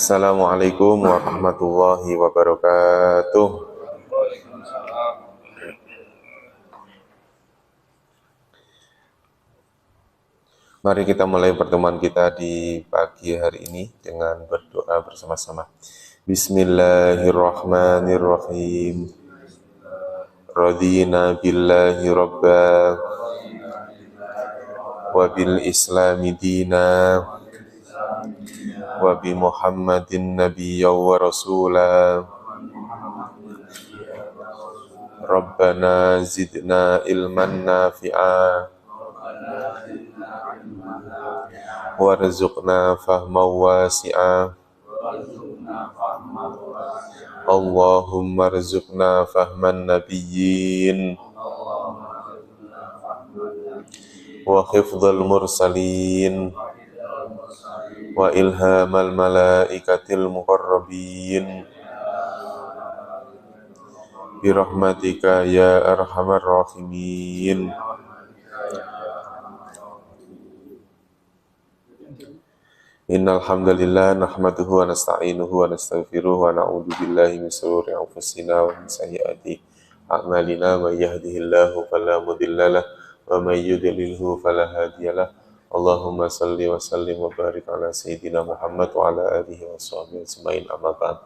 Assalamualaikum warahmatullahi wabarakatuh. Mari kita mulai pertemuan kita di pagi hari ini dengan berdoa bersama-sama. Bismillahirrahmanirrahim. Radina billahi rabba wa bil islami dina wa bi Muhammadin nabiyya wa rasula. Rabbana zidna ilman nafi'a warzuqna fahman wasi'a. Allahumma rzuqna fahman nabiyyin wa hifdzal mursalin wa ilhamal malaikatil muqarrabin birahmatika ya arhamar rahimin. Innal hamdalillah nahmaduhu wa nasta'inuhu wa nastaghfiruhu wa na'udzu billahi min shururi anfusina wa min sayyiati a'malina. May yahdihillahu fala mudhillalah wa may yudlilhu fala hadiyalah. Allahumma salli wa sallim wa barik ala sayyidina Muhammad wa ala alihi wa sahbihi ajmain. Amma ba'd.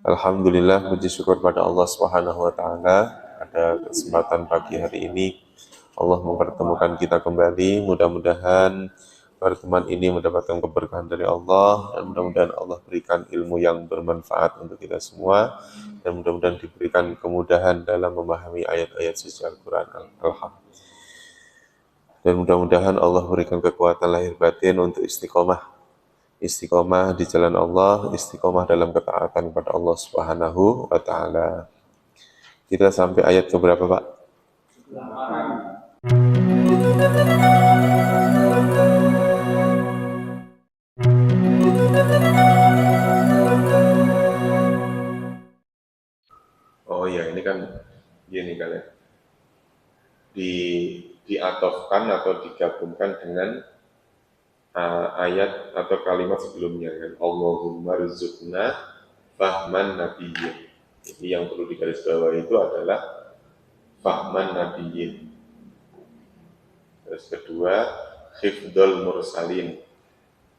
Alhamdulillah, puji syukur pada Allah Subhanahu wa taala pada kesempatan pagi hari ini Allah mempertemukan kita kembali. Mudah-mudahan pertemuan ini mendapatkan keberkahan dari Allah, dan mudah-mudahan Allah berikan ilmu yang bermanfaat untuk kita semua, dan mudah-mudahan diberikan kemudahan dalam memahami ayat-ayat suci Al-Quran. Dan mudah-mudahan Allah berikan kekuatan lahir batin untuk istiqomah di jalan Allah, istiqomah dalam ketaatan kepada Allah Subhanahu wa taala. Kita sampai ayat ke berapa, Pak? Oh ya, ini kan gini kalian. Diatofkan atau digabungkan dengan ayat atau kalimat sebelumnya kan. Allahumma rzuqna fahman nabiyyin. Jadi yang perlu digarisbawahi itu adalah fahman nabiyyin. Terus kedua, hifdzul mursalin,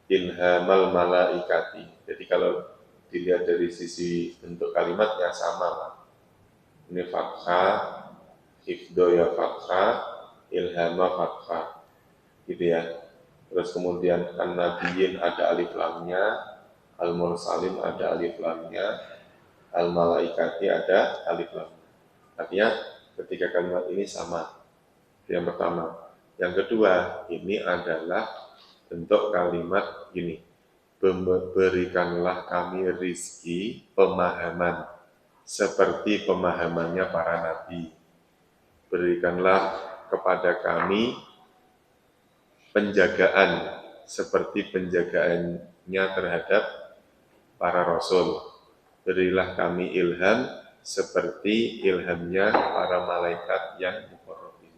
ilhamal malaikati. Jadi kalau dilihat dari sisi bentuk kalimatnya sama, Pak. Ini fathah, hifdho ya fathah, ilhama fathah, gitu ya. Terus kemudian an-nabiyyin ada alif lamnya, al-mursalin ada alif lamnya, al-malaikati ada alif lamnya. Artinya ketiga kalimat ini sama. Yang pertama. Yang kedua, ini adalah bentuk kalimat gini. Berikanlah kami rizki pemahaman seperti pemahamannya para nabi. Berikanlah kepada kami penjagaan seperti penjagaannya terhadap para rasul. Berilah kami ilham seperti ilhamnya para malaikat yang muqarrabin.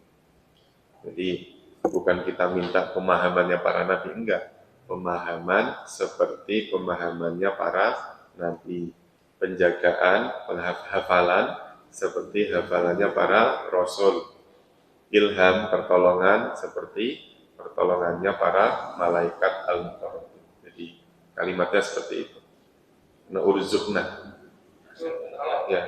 Jadi bukan kita minta pemahamannya para nabi, enggak. Pemahaman seperti pemahamannya para nabi. Penjagaan, hafalan seperti hafalannya para rasul. Ilham, pertolongan seperti pertolongannya para malaikat al-muqarrabin. Jadi kalimatnya seperti itu. Nah, urzukna. Ya.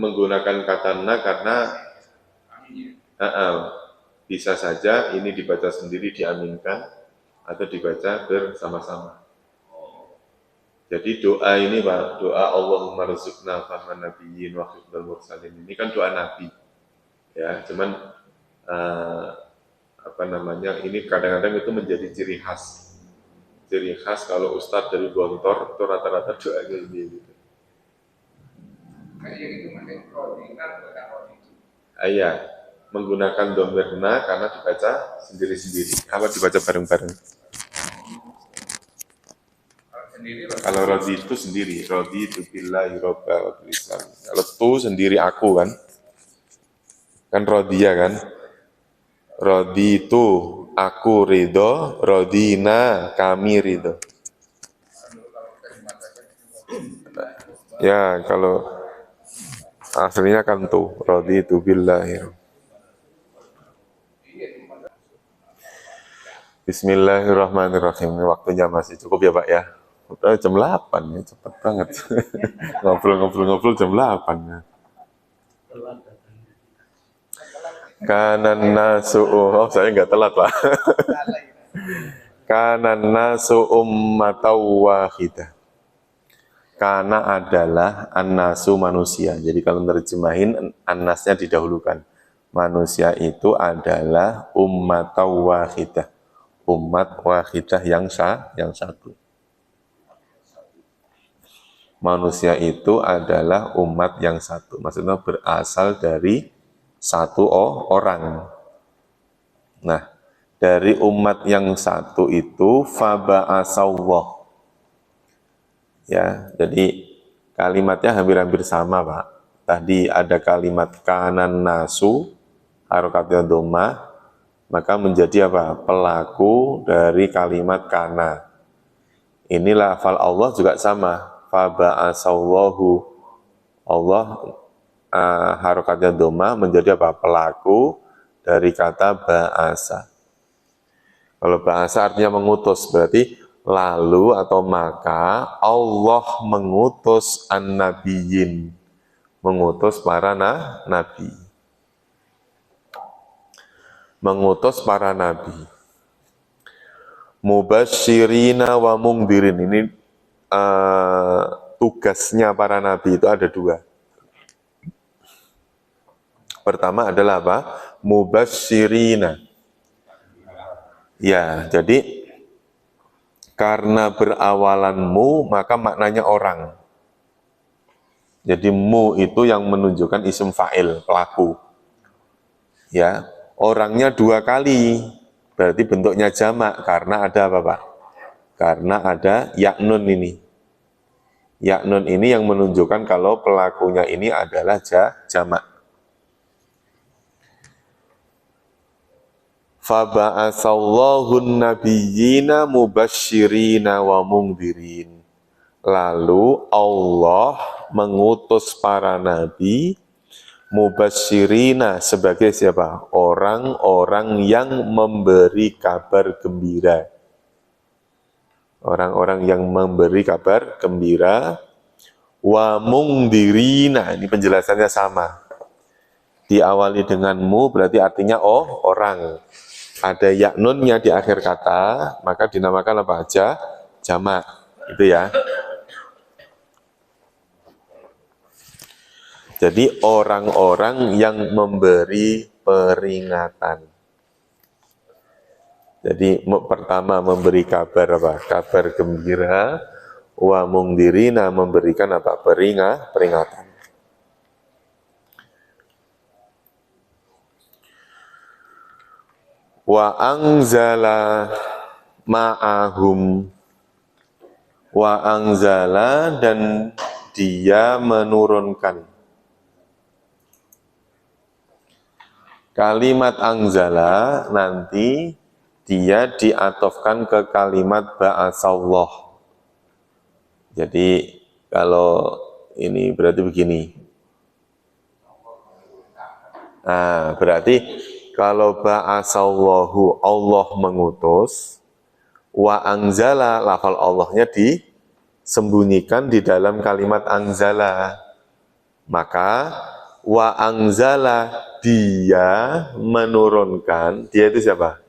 Menggunakan kata na karena bisa saja ini dibaca sendiri diaminkan atau dibaca bersama-sama. Jadi doa ini, Pak, doa Allahumma rzuqna fahman nabiyyin wa hifdzal mursalin, ini kan doa Nabi. Ya, cuman ini kadang-kadang itu menjadi ciri khas. Ciri khas kalau ustadz dari Gontor itu rata-rata doanya ini gitu. Iya, menggunakan domirna karena dibaca sendiri-sendiri. Apa dibaca bareng-bareng? Kalau rodi itu sendiri, rodi itu billahi robba wa bil Islam. Kalau tu sendiri aku kan rodiya kan, rodi itu aku ridho, rodina, kami ridho. Ya, kalau aslinya kan tuh, raditu billahi. Bismillahirrahmanirrahim. Ini waktunya masih cukup ya Pak ya. Udah jam 8 ya, cepat banget. Ngobrol-ngobrol jam 8 ya. Kanan nasu, oh saya nggak telat Pak. Kanan nasu ummatau wahidah. Karena adalah an-nasu manusia. Jadi kalau terjemahin an-nasnya didahulukan. Manusia itu adalah ummatau wahidah. Umat wahidah yang satu. Manusia itu adalah umat yang satu. Maksudnya berasal dari satu orang. Nah, dari umat yang satu itu faba'asawwah. Ya, jadi kalimatnya hampir-hampir sama, Pak. Tadi ada kalimat kanan nasu, harokatnya doma, maka menjadi apa? Pelaku dari kalimat kana. Ini lafal Allah juga sama. Faba'asawwahu. Allah harokatnya doma menjadi apa? Pelaku dari kata ba'asa. Kalau ba'asa artinya mengutus, berarti lalu atau maka Allah mengutus an-nabiyyin, mengutus para nabi. Mengutus para nabi. Mubasyirina wa mungdirin. Ini tugasnya para nabi itu ada dua. Pertama adalah apa? Mubasyirina. Ya, jadi karena berawalan mu, maka maknanya orang. Jadi mu itu yang menunjukkan isim fa'il, pelaku. Ya, orangnya dua kali. Berarti bentuknya jamak karena ada apa, Pak? Karena ada yaknun ini. Yaknun ini yang menunjukkan kalau pelakunya ini adalah jamak. Faba'asallahun nabiyyina mubasyirina wa mungdirin. Lalu Allah mengutus para nabi mubasyirina sebagai siapa? Orang-orang yang memberi kabar gembira. Orang-orang yang memberi kabar gembira. Wa mungdirina, ini penjelasannya sama. Diawali dengan mu berarti artinya orang. Ada yaknunnya di akhir kata, maka dinamakan apa aja? Jamak. Itu ya. Jadi orang-orang yang memberi peringatan. Jadi pertama memberi kabar apa? Kabar gembira. Wa mungdirina memberikan apa? Peringatan. Wa anzala ma'ahum. Wa anzala dan dia menurunkan. Kalimat anzala nanti dia diatofkan ke kalimat ba'asallah. Jadi kalau ini berarti begini. Nah, berarti kalau ba'asallahu Allah mengutus, wa anzala lafal Allahnya disembunyikan di dalam kalimat anzala. Maka wa anzala dia menurunkan, dia itu siapa?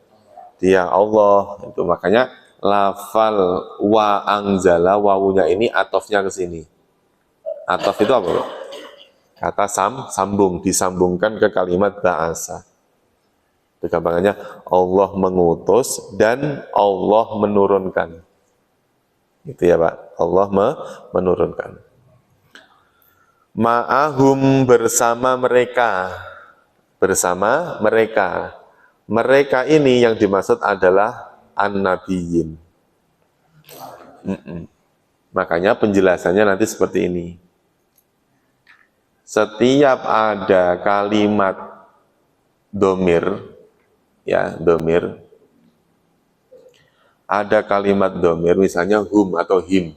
Dia Allah. Itu makanya lafal wa anzala, wawunya ini atofnya ke sini. Atof itu apa, Bro? Kata sambung, disambungkan ke kalimat ba'asa. Itu gampangannya Allah mengutus dan Allah menurunkan. Gitu ya, Pak. Allah menurunkan. Ma'ahum bersama mereka. Bersama mereka. Mereka ini yang dimaksud adalah an-nabiyyin. Makanya penjelasannya nanti seperti ini. Setiap ada kalimat domir, ya domir, ada kalimat domir, misalnya hum atau him.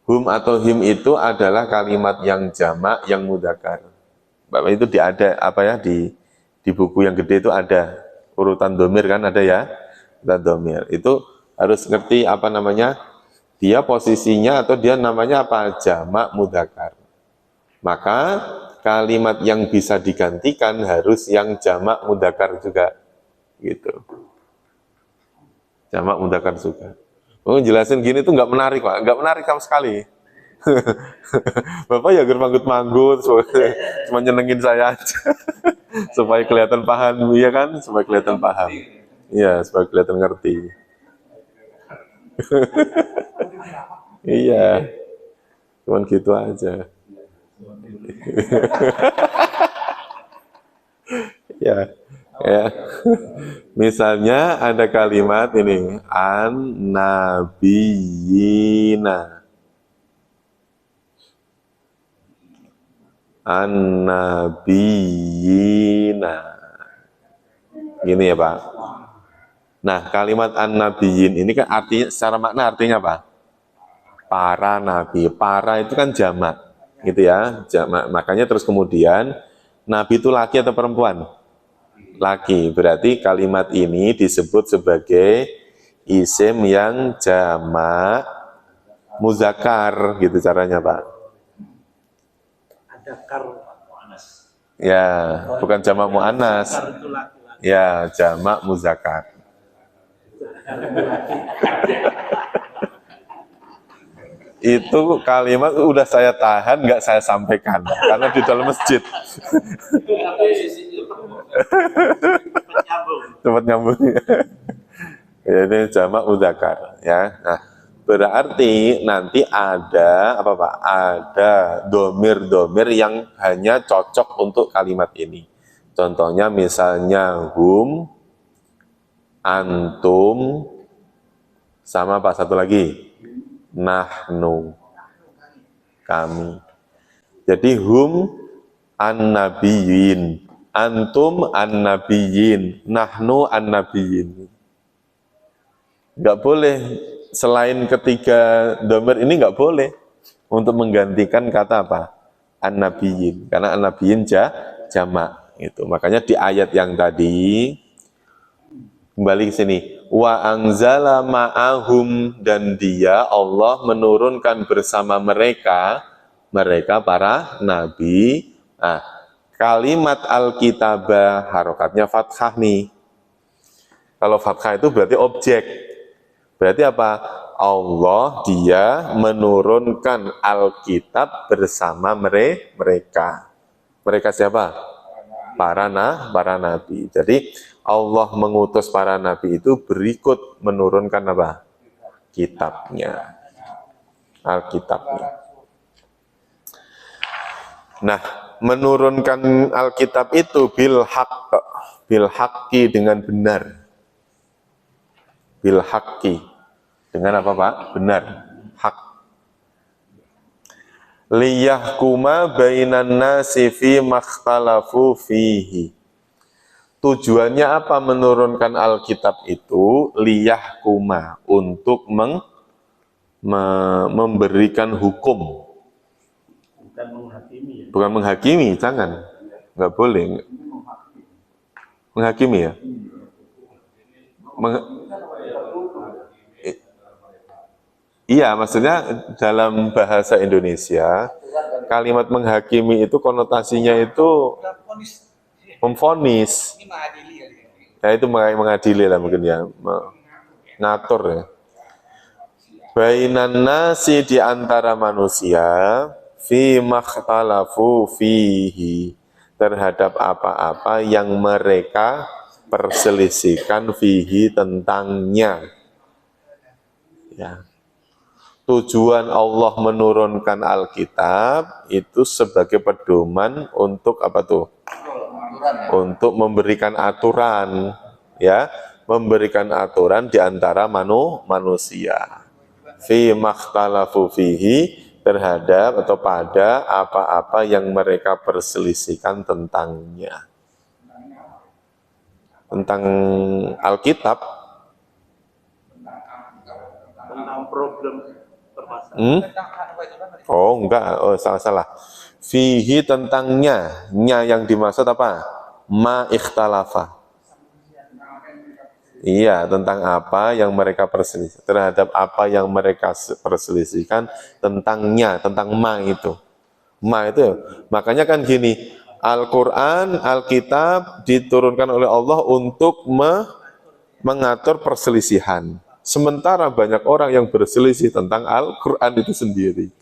Hum atau him itu adalah kalimat yang jamak, yang mudzakkar. Bapak itu ada apa ya di buku yang gede itu ada urutan domir kan ada ya, urutan domir. Itu harus ngerti apa namanya, dia posisinya atau dia namanya apa, jamak mudzakkar. Maka kalimat yang bisa digantikan harus yang jamak mudzakkar juga, gitu. Jamak mudzakkar juga. Oh, jelasin gini tuh nggak menarik Pak, nggak menarik sama sekali. Bapak ya germanggut-manggut, cuma nyenengin saya aja, supaya kelihatan paham, ya kan? Supaya kelihatan paham, iya, supaya kelihatan ngerti. Iya, cuman gitu aja. Ya, ya. Misalnya ada kalimat ini, an-nabiyina. An-nabiyina. Gini ya Pak. Nah, kalimat an-nabiyyin ini kan artinya, secara makna artinya apa? Para nabi. Para itu kan jamak, gitu ya, jamak. Makanya terus kemudian, nabi itu laki atau perempuan? Laki. Berarti kalimat ini disebut sebagai isim yang jamak muzakkar, gitu caranya Pak. Ada kar muannas. Ya, bukan jamak muannas. Ya, jamak muzakkar. Itu kalimat udah saya tahan, nggak saya sampaikan karena di dalam masjid. Cepat nyambung. Ini jamak muzakkar ya. Nah, berarti nanti ada apa Pak? Ada domir-domir yang hanya cocok untuk kalimat ini. Contohnya misalnya hum, antum, sama Pak satu lagi, nahnu, kami. Jadi hum an-nabiyyin, antum an-nabiyyin, nahnu an-nabiyyin. Nggak boleh selain ketiga domir ini, nggak boleh untuk menggantikan kata apa? An-nabiyyin, karena an-nabiyyin jamak itu. Makanya di ayat yang tadi, kembali ke sini, wa anzala ma'ahum, dan dia Allah menurunkan bersama mereka para nabi. Nah, kalimat alkitabah harokatnya fathah nih. Kalau fathah itu berarti objek. Berarti apa? Allah dia menurunkan Alkitab bersama mereka. Mereka siapa? Para nabi. Jadi Allah mengutus para nabi itu berikut menurunkan apa? Kitabnya. Alkitabnya. Nah, menurunkan Alkitab itu bil haqqi, dengan benar. Bil haqqi. Dengan apa Pak? Benar. Hak. Liyahkuma bainan nasi fi makhtalafu fihi. Tujuannya apa menurunkan Alkitab itu? Liyahkuma, untuk memberikan hukum. Bukan menghakimi ya? Bukan menghakimi, jangan. Nggak boleh. Menghakimi ya? Iya, maksudnya dalam bahasa Indonesia, kalimat menghakimi itu konotasinya itu memvonis. Ya itu mengadili lah mungkin ya, ngatur ya. Bainan nasi, di antara manusia, fi makhtalafu fihi, terhadap apa-apa yang mereka perselisihkan fihi, tentangnya. Ya. Tujuan Allah menurunkan Alkitab itu sebagai pedoman untuk apa tuh? Untuk memberikan aturan, ya, memberikan aturan di antara manusia. Fi makhtalafu fihi, terhadap atau pada apa-apa yang mereka perselisihkan tentangnya. Tentang Alkitab, tentang problem permasalahan. Oh enggak, oh salah. Fihi tentangnya, nya yang dimaksud apa? Ma ikhtalafa. Iya, tentang apa yang mereka perselisih, terhadap apa yang mereka perselisihkan, tentangnya, tentang ma itu. Ma itu, makanya kan gini, Al-Quran, Alkitab diturunkan oleh Allah untuk mengatur perselisihan. Sementara banyak orang yang berselisih tentang Al-Quran itu sendiri.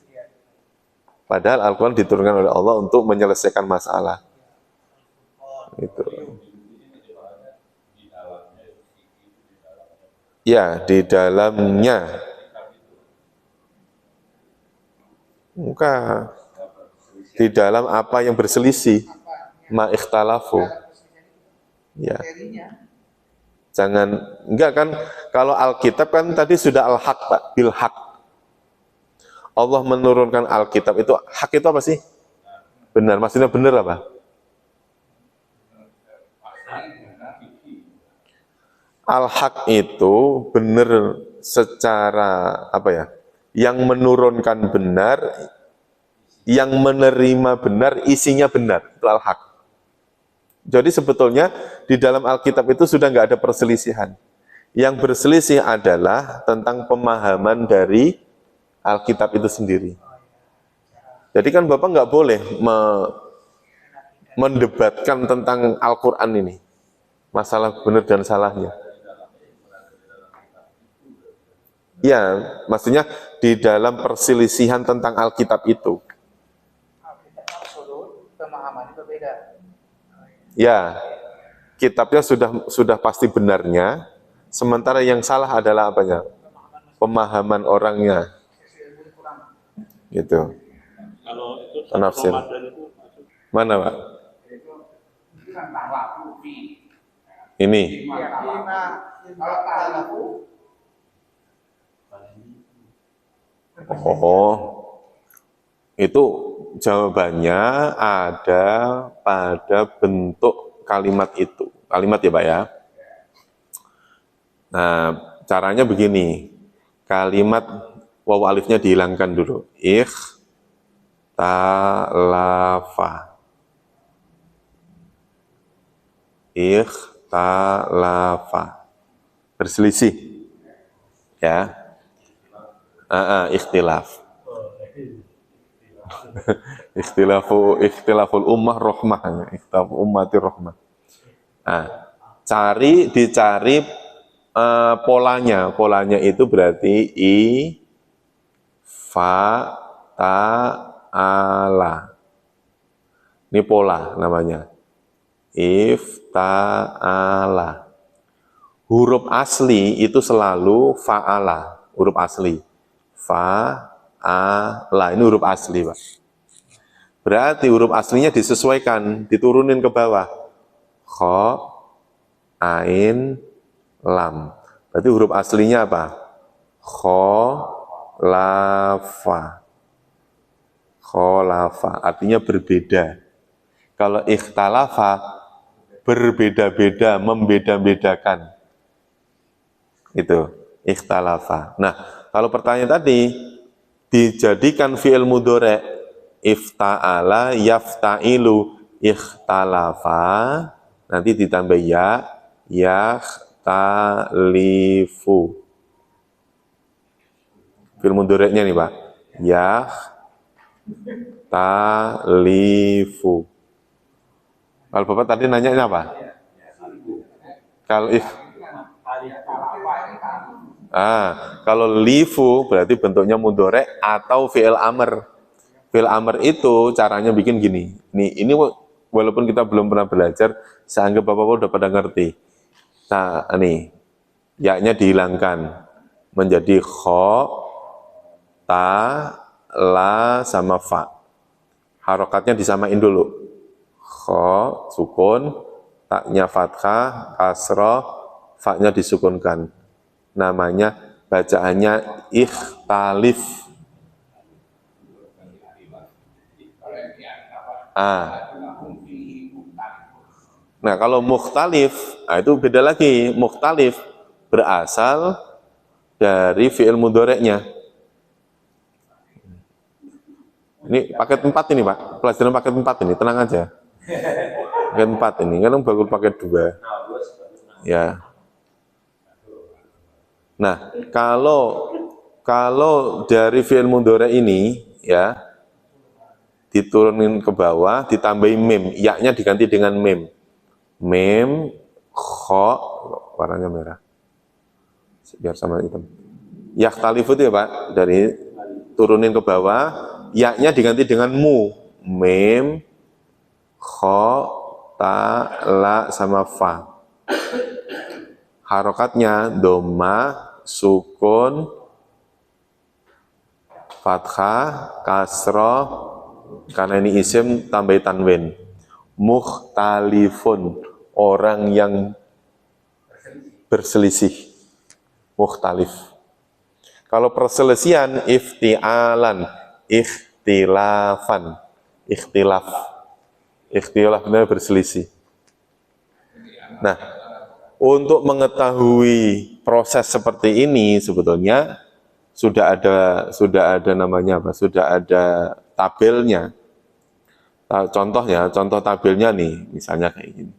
Padahal Al-Quran diturunkan oleh Allah untuk menyelesaikan masalah. Itu. Ya, di dalamnya. Enggak. Di dalam apa yang berselisih. Ma ikhtalafu. Ya. Jangan, enggak kan, kalau Alkitab kan tadi sudah al-haq, Pak, bil-haq. Allah menurunkan Alkitab itu, hak itu apa sih? Benar, maksudnya benar apa? Al-haq itu benar secara, apa ya, yang menurunkan benar, yang menerima benar, isinya benar, itu al-haq. Jadi sebetulnya di dalam Alkitab itu sudah nggak ada perselisihan. Yang berselisih adalah tentang pemahaman dari Alkitab itu sendiri. Jadi kan Bapak nggak boleh mendebatkan tentang Al-Quran ini. Masalah benar dan salahnya. Ya, maksudnya di dalam perselisihan tentang Alkitab itu. Pemahamannya berbeda. Ya, kitabnya sudah pasti benarnya, sementara yang salah adalah apanya? Pemahaman orangnya. Gitu. Kalau itu Penafsir. Ramadan itu Mana, Pak? Ini. Oh, itu jawabannya ada pada bentuk kalimat itu. Kalimat ya, Pak ya. Nah, caranya begini. Kalimat waw alifnya dihilangkan dulu. Ikhtalafa. Ikhtalafa. Berselisih. Ya. Ikhtilaf. Ikhtilaful ummah rahmah. Ikhtilaf ummati rahmah. Nah, dicari polanya. Polanya itu berarti fa, ta, ala. Ini pola namanya. Ifta'ala. Huruf asli itu selalu fa'ala. Huruf asli. Fa'ala. Ini huruf asli, Pak. Berarti huruf aslinya disesuaikan, diturunin ke bawah. Kha, ain, lam. Berarti huruf aslinya apa? Kha, lafa. Kholafa, artinya berbeda. Kalau ikhtalafa, berbeda-beda, membeda-bedakan. Itu, ikhtalafa. Nah, kalau pertanyaan tadi, dijadikan fi'il mudhari' ifta'ala, yafta'ilu, ikhtalafa, nanti ditambah ya, yakhtalifu. Fi'il mudhari'nya nih, Pak. Talifu. Kalau Bapak tadi nanya apa? Kalau lifu berarti bentuknya mudhari' atau fi'il amr. Fi'il amr itu caranya bikin gini. Ini walaupun kita belum pernah belajar, saya anggap Bapak udah pada ngerti. Nah, ini ya-nya dihilangkan menjadi kha, ta, la sama fa. Harokatnya disamain dulu. Kha, sukun, taknya fathah, kasroh, fa-nya disukunkan. Namanya, bacaannya ikhtalif. Nah, kalau mukhtalif, itu beda lagi. Mukhtalif berasal dari fi'il mudhari'nya. Ini paket 4 ini, Pak. Pelajaran paket 4 ini, tenang aja. Paket 4 ini, kan baru paket 2. Ya. Nah, kalau dari fi'il mudhari' ini ya diturunin ke bawah, ditambahin mim, ya-nya diganti dengan mim. Mim, kha, warnanya merah. Biar sama hitam. Yakhtalifu itu ya, Pak, dari turunin ke bawah, ya-nya diganti dengan mu. Mim, kha, ta, la sama fa. Harokatnya doma, sukun, fathah, kasroh, karena ini isim tambah tanwin. Mukhtalifun, orang yang berselisih. Mukhtalif. Kalau perselisihan, iftialan, ikhtilafan, ikhtilaf. Ikhtilaf benar berselisih. Nah, untuk mengetahui proses seperti ini sebetulnya sudah ada namanya apa? Sudah ada tabelnya. Contohnya, contoh tabelnya nih, misalnya kayak gini.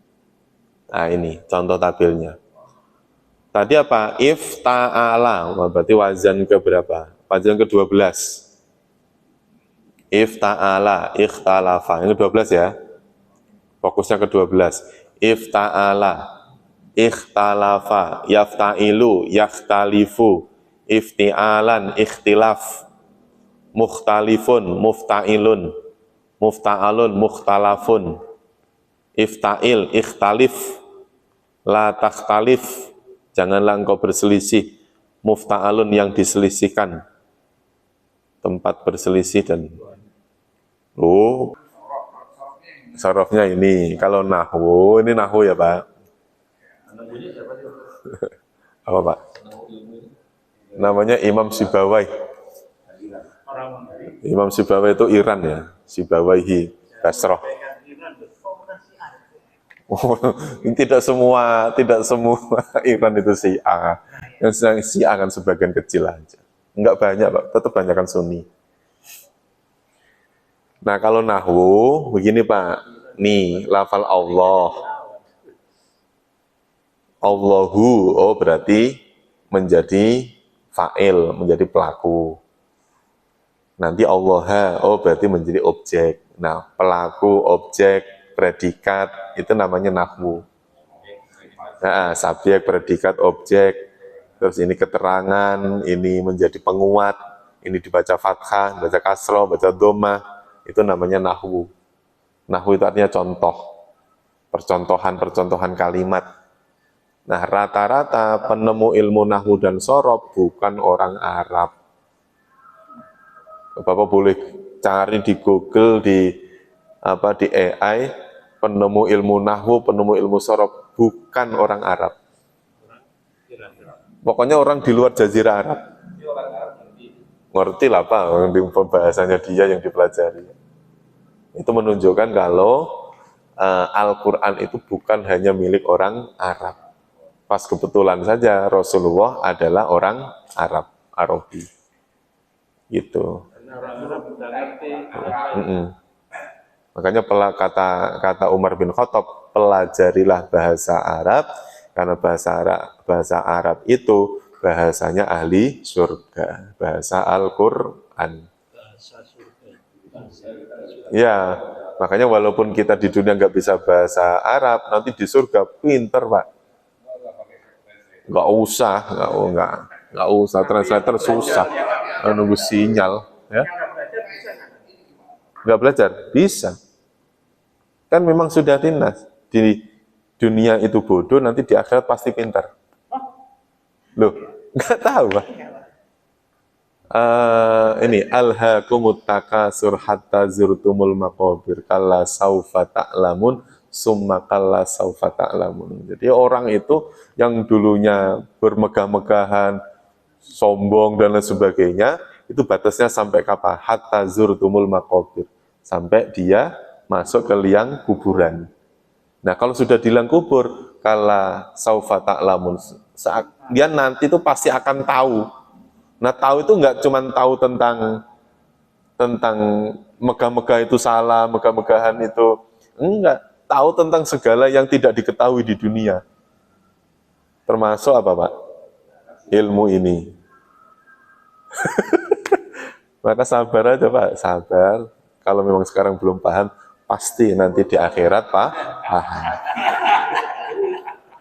Nah, ini contoh tabelnya. Tadi apa? Ifta'ala, berarti wazan ke berapa? Wazan ke-12. Ifta'ala, ikhtalafa. Ini 12 ya. Fokusnya ke-12. Ifta'ala, ikhtalafa, yafta'ilu, yakhtalifu, ifti'alan, ikhtilaf, mukhtalifun, mufta'ilun, mufta'alun, mukhtalafun, ifta'il, ikhtalif, la takhtalif, janganlah engkau berselisih, mufta'alun yang diselisihkan, tempat berselisih dan sarafnya ini. Kalau nahwu, ini nahwu ya, Pak. Apa, Pak? Namanya Imam Sibawai. Imam Sibawai itu Iran ya, Sibawaihi, Basrah. Oh, tidak semua Iran itu Syiah. Yang Syiah kan sebagian kecil aja. Enggak banyak, Pak. Tetap banyak kan Sunni. Nah, kalau nahwu begini, Pak. Nih, lafal Allah. Allahu, oh berarti menjadi fa'il, menjadi pelaku. Nanti Allah, oh berarti menjadi objek. Nah, pelaku, objek, predikat, itu namanya nahwu. Nah, subjek, predikat, objek, terus ini keterangan, ini menjadi penguat, ini dibaca fathah, baca kasroh, baca dhamma, itu namanya nahwu. Nahwu itu artinya contoh, percontohan kalimat. Nah, rata-rata penemu ilmu nahwu dan sorob bukan orang Arab. Bapak boleh cari di Google, di AI, penemu ilmu nahwu, penemu ilmu sorob, bukan orang Arab. Pokoknya orang di luar jazirah Arab. Ngerti lah, Pak, di pembahasannya dia yang dipelajari. Itu menunjukkan kalau Al-Quran itu bukan hanya milik orang Arab. Pas kebetulan saja Rasulullah adalah orang Arab, Arabi. Gitu. Makanya kata Umar bin Khattab, pelajarilah bahasa Arab, karena bahasa Arab itu bahasanya ahli surga, bahasa Al-Quran. Ya, makanya walaupun kita di dunia nggak bisa bahasa Arab, nanti di surga pinter, Pak. Nggak usah, translator susah, nunggu sinyal, ya. Nggak belajar, bisa. Kan memang sudah tinas, di dunia itu bodoh, nanti di akhirat pasti pintar. Loh, nggak tahu, Pak. Ini alhaakumut takasur hatta zurtumul maqabir kalla saufa ta'lamun summa kalla saufa ta'lamun. Jadi orang itu yang dulunya bermegah-megahan, sombong dan lain sebagainya, itu batasnya sampai kapan? Hatta zurtumul maqabir, sampai dia masuk ke liang kuburan. Nah, kalau sudah di liang kubur, kalla saufa ta'lamun, dia nanti itu pasti akan tahu. Nah, tahu itu nggak cuma tahu tentang megah-megah itu salah, megah-megahan itu enggak, tahu tentang segala yang tidak diketahui di dunia. Termasuk apa, Pak? Ilmu ini. Maka sabar aja, Pak, sabar. Kalau memang sekarang belum paham, pasti nanti di akhirat, Pak, paham.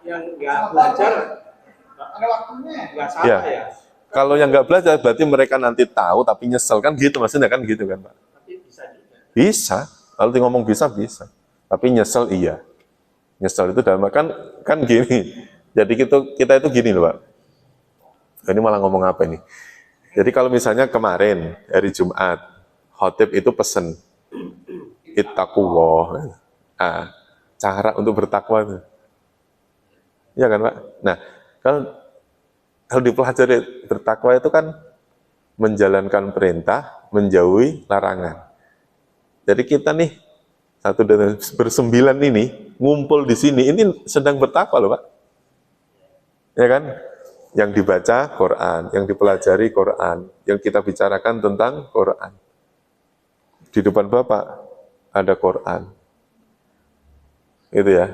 Yang nggak belajar ada waktunya nggak salah Ya. ya. Kalau yang nggak belajar berarti mereka nanti tahu tapi nyesel, kan gitu maksudnya, kan gitu kan, Pak? Tapi bisa juga. Bisa. Kalau ngomong bisa. Tapi nyesel iya. Nyesel itu dalam kan gini. Jadi kita itu gini loh, Pak. Ini malah ngomong apa ini? Jadi kalau misalnya kemarin hari Jumat, khotib itu pesen ittaqullah. Cara untuk bertakwa itu. Iya kan, Pak? Nah, kalau dipelajari bertakwa itu kan menjalankan perintah, menjauhi larangan. Jadi kita nih satu dan bersembilan ini ngumpul di sini, ini sedang bertakwa loh, Pak. Ya kan? Yang dibaca Quran, yang dipelajari Quran, yang kita bicarakan tentang Quran. Di depan Bapak ada Quran. Itu ya.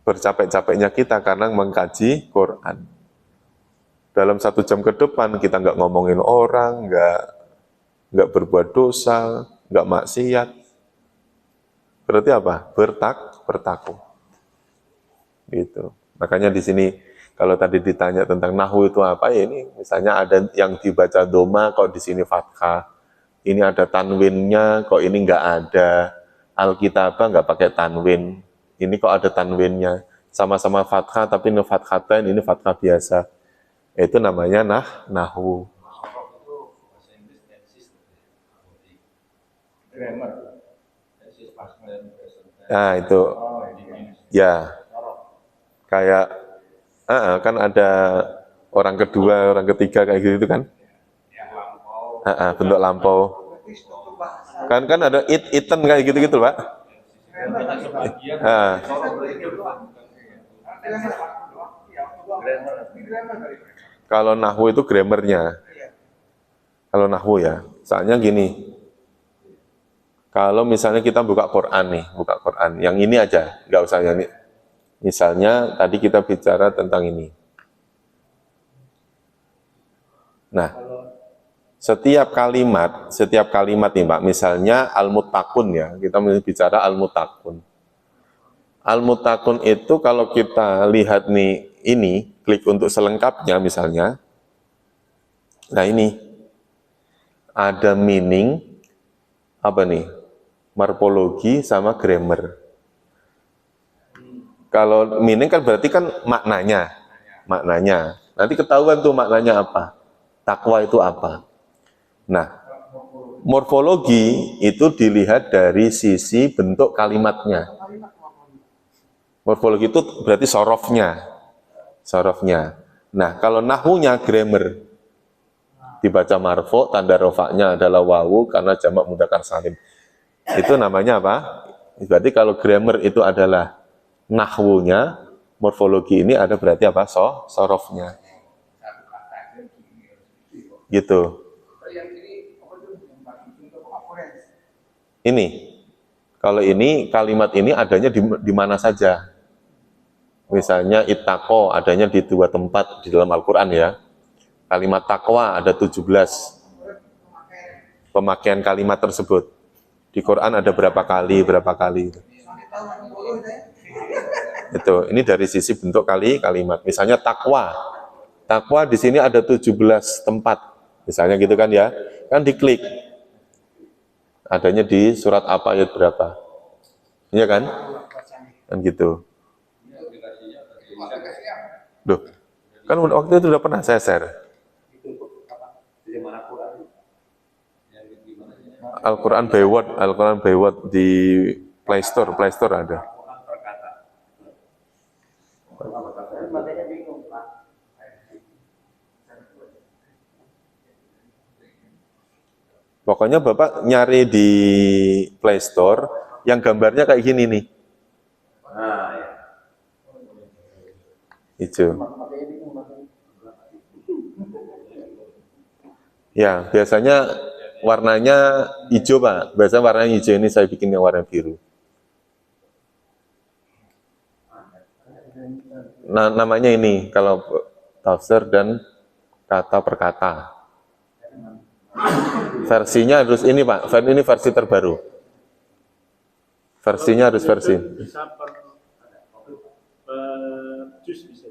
Bercapek-capeknya kita karena mengkaji Quran. Dalam 1 jam ke depan kita nggak ngomongin orang, nggak berbuat dosa, nggak maksiat. Berarti apa? Bertakwa. Gitu. Makanya di sini kalau tadi ditanya tentang nahwu itu apa, ya ini misalnya ada yang dibaca doma kok di sini fathah. Ini ada tanwinnya, kok ini nggak ada. Alkitabah nggak pakai tanwin. Ini kok ada tanwinnya. Sama-sama fathah tapi ini fathatain, ini fathah biasa. Itu namanya nahwu. Nah, itu ya kayak kan ada orang kedua, orang ketiga kayak gitu kan? Bentuk lampau. Kan ada iten kayak gitu-gitu, Pak. Kalau nahwu itu grammarnya. Kalau nahwu ya, soalnya gini. Kalau misalnya kita buka Quran, yang ini aja, nggak usah yang ini. Misalnya tadi kita bicara tentang ini. Nah, setiap kalimat nih, Pak, misalnya al-muttaqun ya, kita bicara al-muttaqun. Al-muttaqun itu kalau kita lihat nih, ini, klik untuk selengkapnya misalnya, nah ini, ada meaning, apa nih, morfologi sama grammar. Kalau meaning kan berarti kan maknanya. Nanti ketahuan tuh maknanya apa. Takwa itu apa. Nah, morfologi itu dilihat dari sisi bentuk kalimatnya. Morfologi itu berarti sorofnya. Nah, kalau nahwunya grammar. Dibaca marfu, tanda rofaknya adalah wawu karena jamak mudzakkar salim. Itu namanya apa? Berarti kalau grammar itu adalah nahwunya, morfologi ini ada berarti apa? Sorofnya. Gitu. Ini, kalau ini kalimat ini adanya di mana saja. Misalnya ittaqo adanya di 2 tempat di dalam Al-Quran ya. Kalimat takwa ada 17 pemakaian kalimat tersebut. Di Quran ada berapa kali. Itu, ini dari sisi bentuk kalimat. Misalnya takwa di sini ada 17 tempat. Misalnya gitu kan ya. Kan diklik. Adanya di surat apa, ayat berapa. Iya kan? Kan gitu. Loh, kan waktu itu udah pernah saya share. Al-Quran by Word di Play Store ada. Pokoknya Bapak nyari di Play Store yang gambarnya kayak gini nih. Hijau. Ya, biasanya warnanya hijau, Pak. Biasanya warnanya hijau, ini saya bikin yang warna biru. Nah, namanya ini, kalau tafsir dan kata per kata. Versinya harus ini, Pak. Ini versi terbaru. Versinya harus versi. Bisa per jus bisa.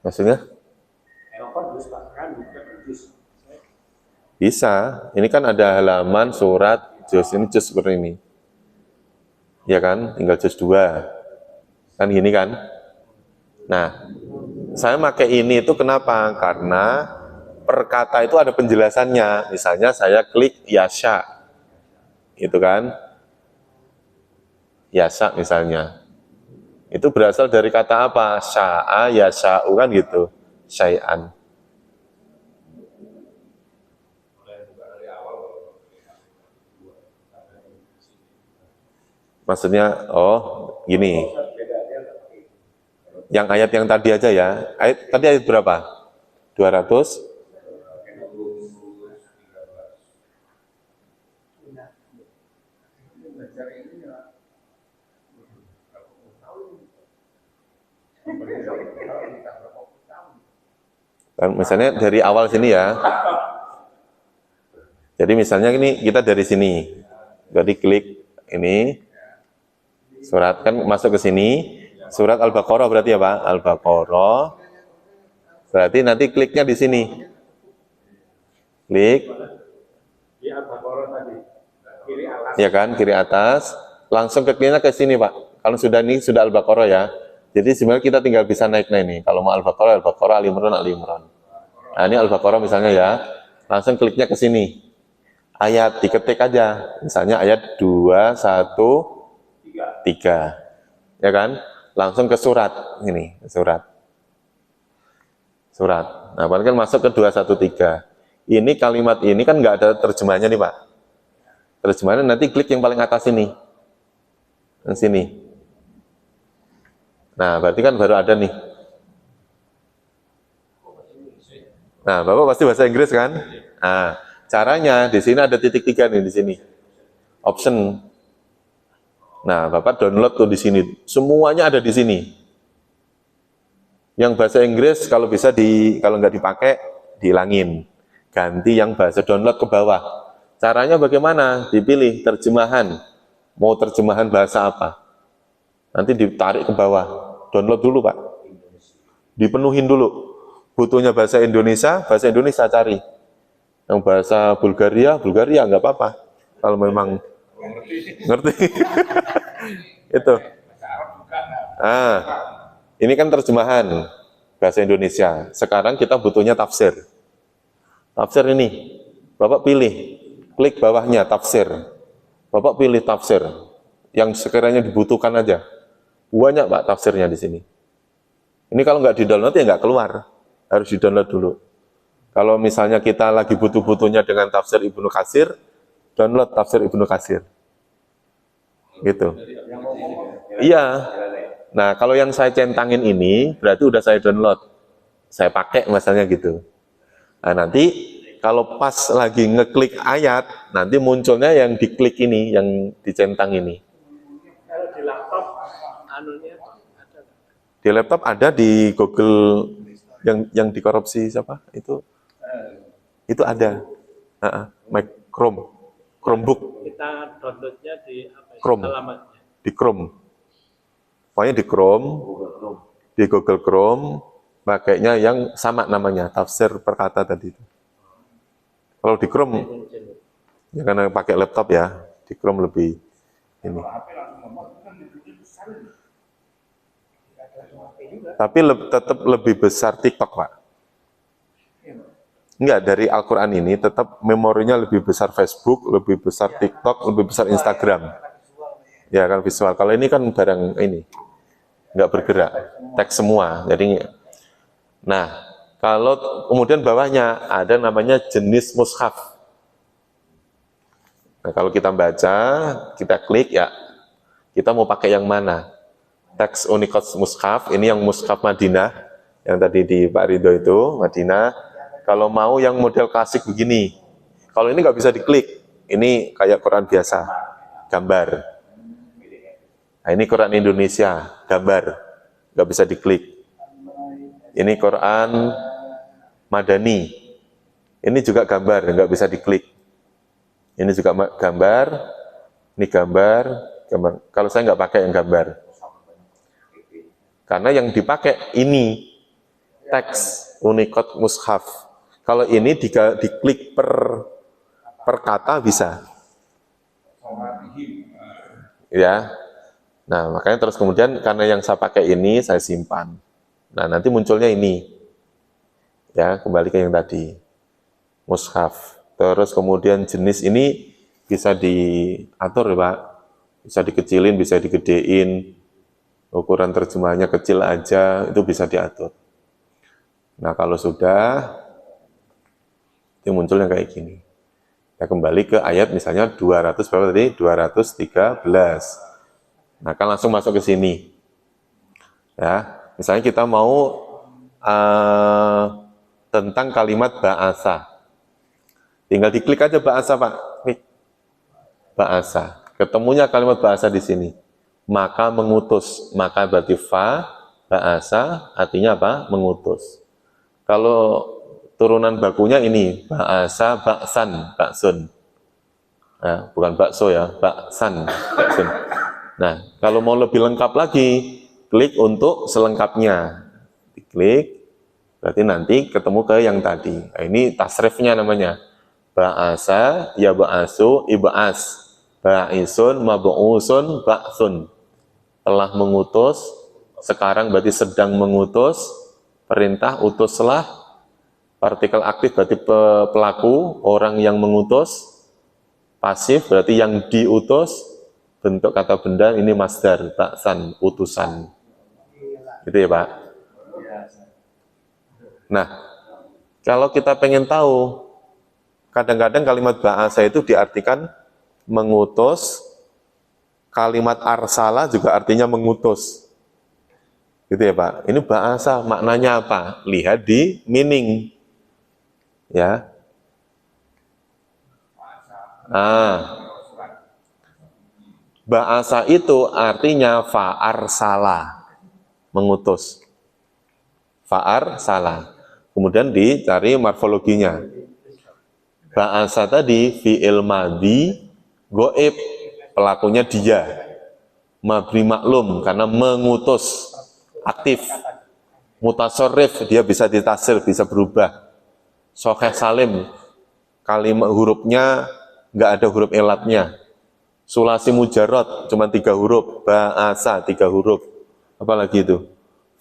Maksudnya? Bisa. Ini kan ada halaman, surat, juz. Ini juz seperti ini. Ya kan? Tinggal juz 2. Kan gini kan? Nah, saya pakai ini itu kenapa? Karena per kata itu ada penjelasannya. Misalnya saya klik yasha. Itu kan? Yasha misalnya. Itu berasal dari kata apa? Sya'a, yasha'u kan gitu. Syai'an. Maksudnya, oh gini. Yang ayat yang tadi aja ya. Tadi ayat berapa? 200? Misalnya dari awal sini ya. Jadi misalnya ini kita dari sini. Jadi klik ini. Surat kan masuk ke sini. Surat Al-Baqarah berarti ya Pak? Al-Baqarah. Berarti nanti kliknya di sini. Klik. Di Al-Baqarah tadi. Kiri atas. Ya kan, kiri atas. Langsung kliknya ke sini Pak. Kalau sudah ini sudah Al-Baqarah ya. Jadi sebenarnya kita tinggal bisa naik ini. Kalau mau Al-Baqarah, Al-Baqarah, Ali Imran, Ali Imran. Nah ini Al-Baqarah misalnya ya. Langsung kliknya ke sini. Ayat diketik aja. Misalnya ayat 2, 1, 3. Ya kan? Langsung ke surat. Ini, surat. Surat. Nah, kan masuk ke 213. Ini kalimat ini kan nggak ada terjemahnya nih, Pak. Terjemahannya nanti klik yang paling atas ini. Yang sini. Nah, berarti kan baru ada nih. Nah, Bapak pasti bahasa Inggris kan? Nah, caranya di sini ada titik 3 nih di sini. Option. Nah, Bapak download tuh di sini. Semuanya ada di sini. Yang bahasa Inggris kalau bisa kalau nggak dipakai dihilangin. Ganti yang bahasa download ke bawah. Caranya bagaimana? Dipilih terjemahan. Mau terjemahan bahasa apa? Nanti ditarik ke bawah. Download dulu, Pak. Dipenuhin dulu. Butuhnya bahasa Indonesia cari. Yang bahasa Bulgaria nggak apa-apa. Kalau memang ngerti. Itu. Ah, ini kan terjemahan bahasa Indonesia. Sekarang kita butuhnya tafsir. Tafsir ini, Bapak pilih, klik bawahnya tafsir. Bapak pilih tafsir yang sekiranya dibutuhkan aja. Banyak Pak tafsirnya di sini. Ini kalau nggak di-download ya nggak keluar. Harus di-download dulu. Kalau misalnya kita lagi butuh-butuhnya dengan tafsir Ibnu Katsir, download tafsir Ibnu Katsir. Gitu. Iya. Nah, kalau yang saya centangin ini, berarti udah saya download. Saya pakai misalnya gitu. Nah, nanti kalau pas lagi ngeklik ayat, nanti munculnya yang diklik ini, yang dicentang ini. Kalau di laptop, anunya ada. Di laptop ada di Google yang dikorupsi siapa? Itu ada. Chromebook. Kita downloadnya di apa? Chrome. Alamatnya. Di Chrome. Pokoknya di Chrome, di Google Chrome, pakainya yang sama namanya, tafsir perkata tadi itu. Kalau di Chrome, ya karena pakai laptop ya, di Chrome lebih ini. Tapi tetap lebih besar TikTok, Pak. Enggak, dari Al-Quran ini tetap memorinya lebih besar Facebook, lebih besar TikTok, lebih besar Instagram. Ya kan visual. Kalau ini kan barang ini, nggak bergerak, teks semua. Jadi, nah kalau kemudian bawahnya ada namanya jenis mushaf. Nah kalau kita baca, kita klik ya, kita mau pakai yang mana? teks Unicode Mushaf, ini yang Mushaf Madinah, yang tadi di Pak Ridho itu, Madinah. Kalau mau yang model klasik begini, kalau ini nggak bisa diklik, ini kayak Quran biasa, gambar. Nah, ini Quran Indonesia, gambar, nggak bisa diklik. Ini Quran Madani, ini juga gambar, nggak bisa diklik. Ini juga gambar, ini gambar. Kalau saya nggak pakai yang gambar, karena yang dipakai ini teks Unicode Mushaf. Kalau ini diklik per kata bisa, ya. Nah, makanya terus kemudian karena yang saya pakai ini saya simpan. Nah, nanti munculnya ini, ya, kembali ke yang tadi Mushaf. Terus kemudian jenis ini bisa diatur ya Pak, bisa dikecilin, bisa digedein, ukuran terjemahnya kecil aja, itu bisa diatur. Nah, kalau sudah, itu munculnya kayak gini. Nah, kembali ke ayat misalnya 200 berapa tadi? 213. Nah, kan langsung masuk ke sini. Ya, misalnya kita mau tentang kalimat ba'asa. Tinggal diklik aja ba'asa, Pak. Klik. Ba'asa. Ketemunya kalimat ba'asa di sini. Maka mengutus. Maka berarti ba'asa artinya apa? Mengutus. Kalau turunan bakunya ini ba'asa, ba'san, ba'sun. Nah, bukan bakso ya, ba'san, ba'sun. Nah, kalau mau lebih lengkap lagi, klik untuk selengkapnya. Diklik, berarti nanti ketemu ke yang tadi. Nah, ini tasrifnya namanya. Ba'asa, ya ba'asu, iba'as. Ba'isun, mabu'usun, ba'sun. Telah mengutus, sekarang berarti sedang mengutus, perintah utuslah, partikel aktif berarti pelaku, orang yang mengutus, pasif berarti yang diutus, bentuk kata benda ini masdar, ba'san, utusan. Gitu ya Pak. Nah, kalau kita pengen tahu, kadang-kadang kalimat ba'asa itu diartikan mengutus, kalimat arsala juga artinya mengutus. Gitu ya Pak. Ini ba'asa maknanya apa? Lihat di meaning. Ya. Ba'asa itu artinya fa'arsala, mengutus. Fa'arsala. Kemudian dicari morfologinya. Ba'asa tadi fi'il madhi goib, pelakunya dia. Mabni maklum karena mengutus, aktif. Mutasorrif, dia bisa ditasir, bisa berubah. Sahih salim, kalimat hurufnya nggak ada huruf elatnya. Sulasi mujarrad cuma 3 huruf, ba'asa 3 huruf. Apalagi itu?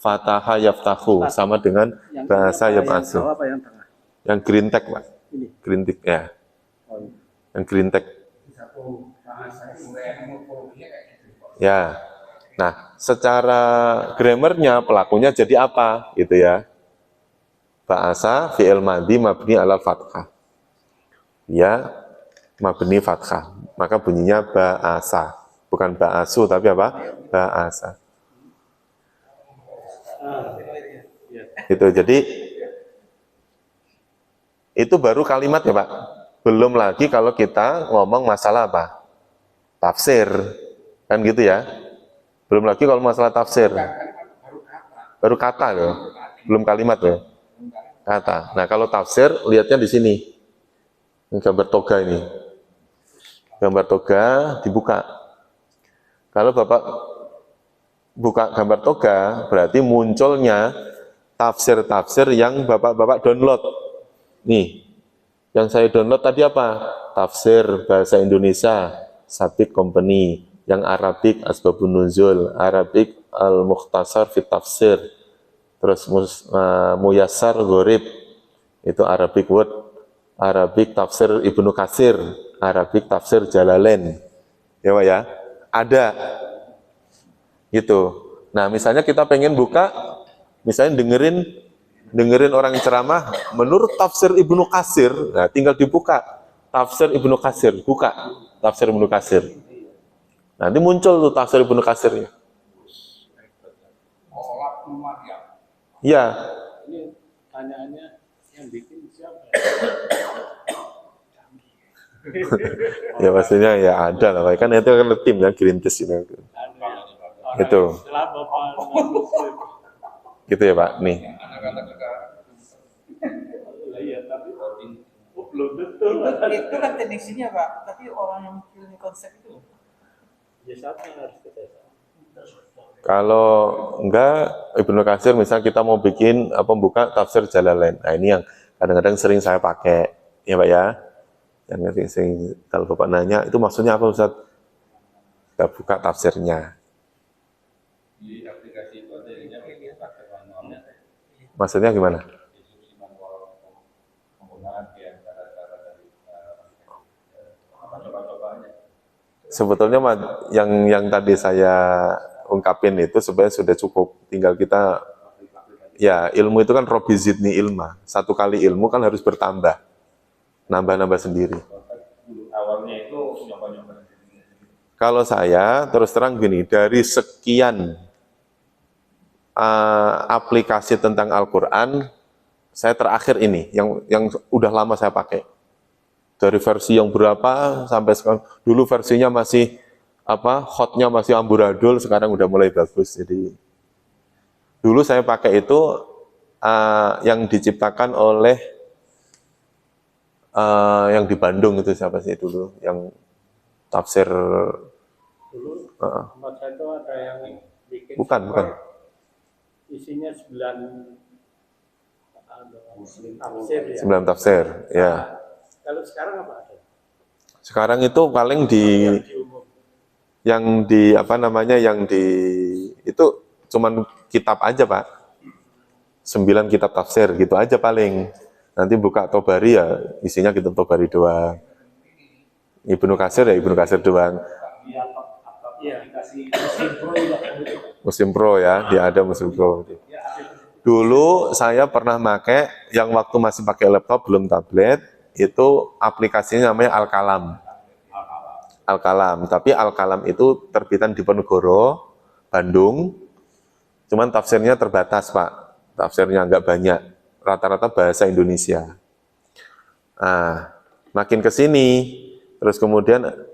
Fataha yaftahu sama dengan bahasa yab'asu. Yang green tag, Pak. Green tag ya. Yang green tag. Ya. Nah, secara grammarnya pelakunya jadi apa gitu ya? Ba'asa fi'il madhi mabni ala fathah. Ya, mabni fathah. Maka bunyinya ba'asa. Bukan ba'asu tapi apa? Ba'asa. Itu jadi itu baru kalimat ya Pak. Belum lagi kalau kita ngomong masalah apa? Tafsir. Kan gitu ya. Belum lagi kalau masalah tafsir. Baru kata loh. Belum kalimat loh. Kata. Nah, kalau tafsir lihatnya di sini. Ini gambar toga ini. Gambar toga dibuka. Kalau Bapak buka gambar toga, berarti munculnya tafsir-tafsir yang Bapak download. Nih, yang saya download tadi apa? Tafsir bahasa Indonesia, Sabit Company. Yang Arabik, Asbabun Nuzul, Arabik Al-Mukhtasar Fit Tafsir. Terus Muyassar Ghorib, itu Arabic Word. Arabik Tafsir Ibnu Katsir, Arabik Tafsir Jalalain. Ya Pak ya? Ada. Gitu. Nah, misalnya kita pengen buka, misalnya dengerin orang ceramah menurut tafsir Ibnu Katsir, nah tinggal dibuka tafsir Ibnu Katsir, buka tafsir Ibnu Katsir. Nanti muncul tuh tafsir Ibnu Katsirnya. Iya, Ini tanyaannya yang bikin siapa? ya pastinya ya ada lah, kan itu kan tim ya Greenpeace itu. Itu. Islam apa non-Muslim? Gitu ya Pak, nih. Lah iya, tapi belum tentu. Itu kan teknisinya Pak, tapi orang yang pilih konsep itu. Ya siapa yang harus kita? Kalau enggak, Ibnu Katsir misalnya kita mau bikin buka tafsir Jalalain. Nah ini yang kadang-kadang sering saya pakai, ya Pak ya. Yang sering kalau Bapak nanya, itu maksudnya apa Ustaz? Kita buka tafsirnya. Di aplikasi itu ada yang pakai manualnya. Maksudnya gimana? Instruksi manual penggunaan ya cara-cara dari coba-cobanya. Sebetulnya yang tadi saya ungkapin itu sebenarnya sudah cukup. Tinggal kita, ya ilmu itu kan Robbi zidni ilma. Satu kali ilmu kan harus bertambah. Nambah-nambah sendiri. Awalnya itu nyoba-nyoba. Kalau saya terus terang gini, dari sekian aplikasi tentang Al-Quran, saya terakhir ini, yang udah lama saya pakai. Dari versi yang berapa sampai sekarang, dulu versinya masih hotnya masih amburadul, sekarang udah mulai bagus. Jadi dulu saya pakai itu yang diciptakan oleh yang di Bandung itu siapa sih dulu, yang tafsir Dulu tempat saya itu ada yang bikin bukan. isinya 9 tafsir ya. 9 tafsir, ya. Kalau sekarang apa ada? Sekarang itu paling yang di itu cuman kitab aja Pak. 9 kitab tafsir gitu aja paling. Nanti buka Tobari ya isinya kitab Tobari doang. Ibnu Katsir ya Ibnu Katsir doang. Muslim Pro ya, dia ada Muslim Pro. Dulu saya pernah pakai yang waktu masih pakai laptop belum tablet, itu aplikasinya namanya Al-Kalam. Al-Kalam, tapi Al-Kalam itu terbitan Diponegoro, Bandung. Cuman tafsirnya terbatas, Pak. Tafsirnya nggak banyak. Rata-rata bahasa Indonesia. Nah, makin ke sini, terus kemudian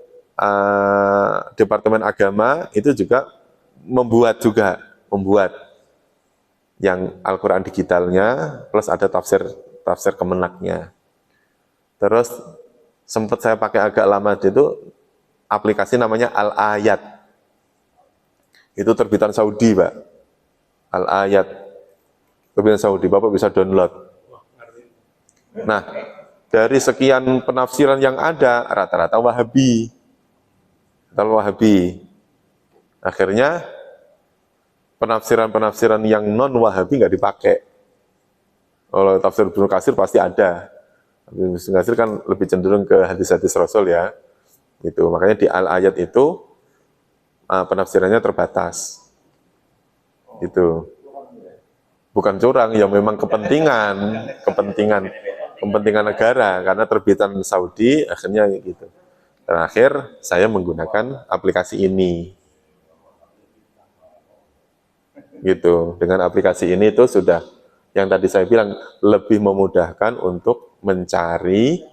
Departemen Agama itu juga membuat yang Al-Quran digitalnya, plus ada tafsir Kemenaknya. Terus sempat saya pakai agak lama itu aplikasi namanya Al-Ayat. Itu terbitan Saudi, Pak. Al-Ayat. Terbitan Saudi, Bapak bisa download. Nah, dari sekian penafsiran yang ada, rata-rata Wahabi. Akhirnya penafsiran-penafsiran yang non-Wahabi nggak dipakai. Kalau tafsir Ibnu Katsir pasti ada. Ibnu Katsir kan lebih cenderung ke hadis-hadis Rasul ya. Gitu. Makanya di Al-Ayat itu penafsirannya terbatas. Gitu. Bukan curang, ya memang kepentingan negara, karena terbitan Saudi akhirnya gitu. Terakhir saya menggunakan aplikasi ini. Gitu. Dengan aplikasi ini itu sudah yang tadi saya bilang lebih memudahkan untuk mencari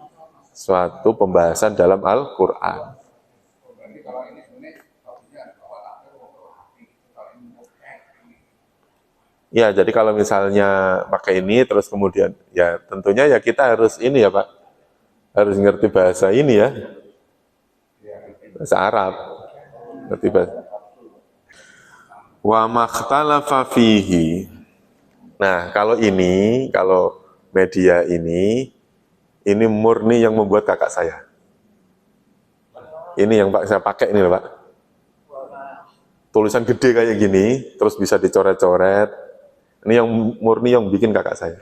suatu pembahasan dalam Al-Qur'an. Ya, jadi kalau misalnya pakai ini terus kemudian ya tentunya ya kita harus ini ya Pak. Harus ngerti bahasa ini ya. Bahasa Arab. Ngerti bahasa. Wa makhtalafa fihi. Nah, kalau media ini murni yang membuat kakak saya. Ini yang Pak saya pakai ini Pak. Tulisan gede kayak gini, terus bisa dicoret-coret. Ini yang murni yang bikin kakak saya.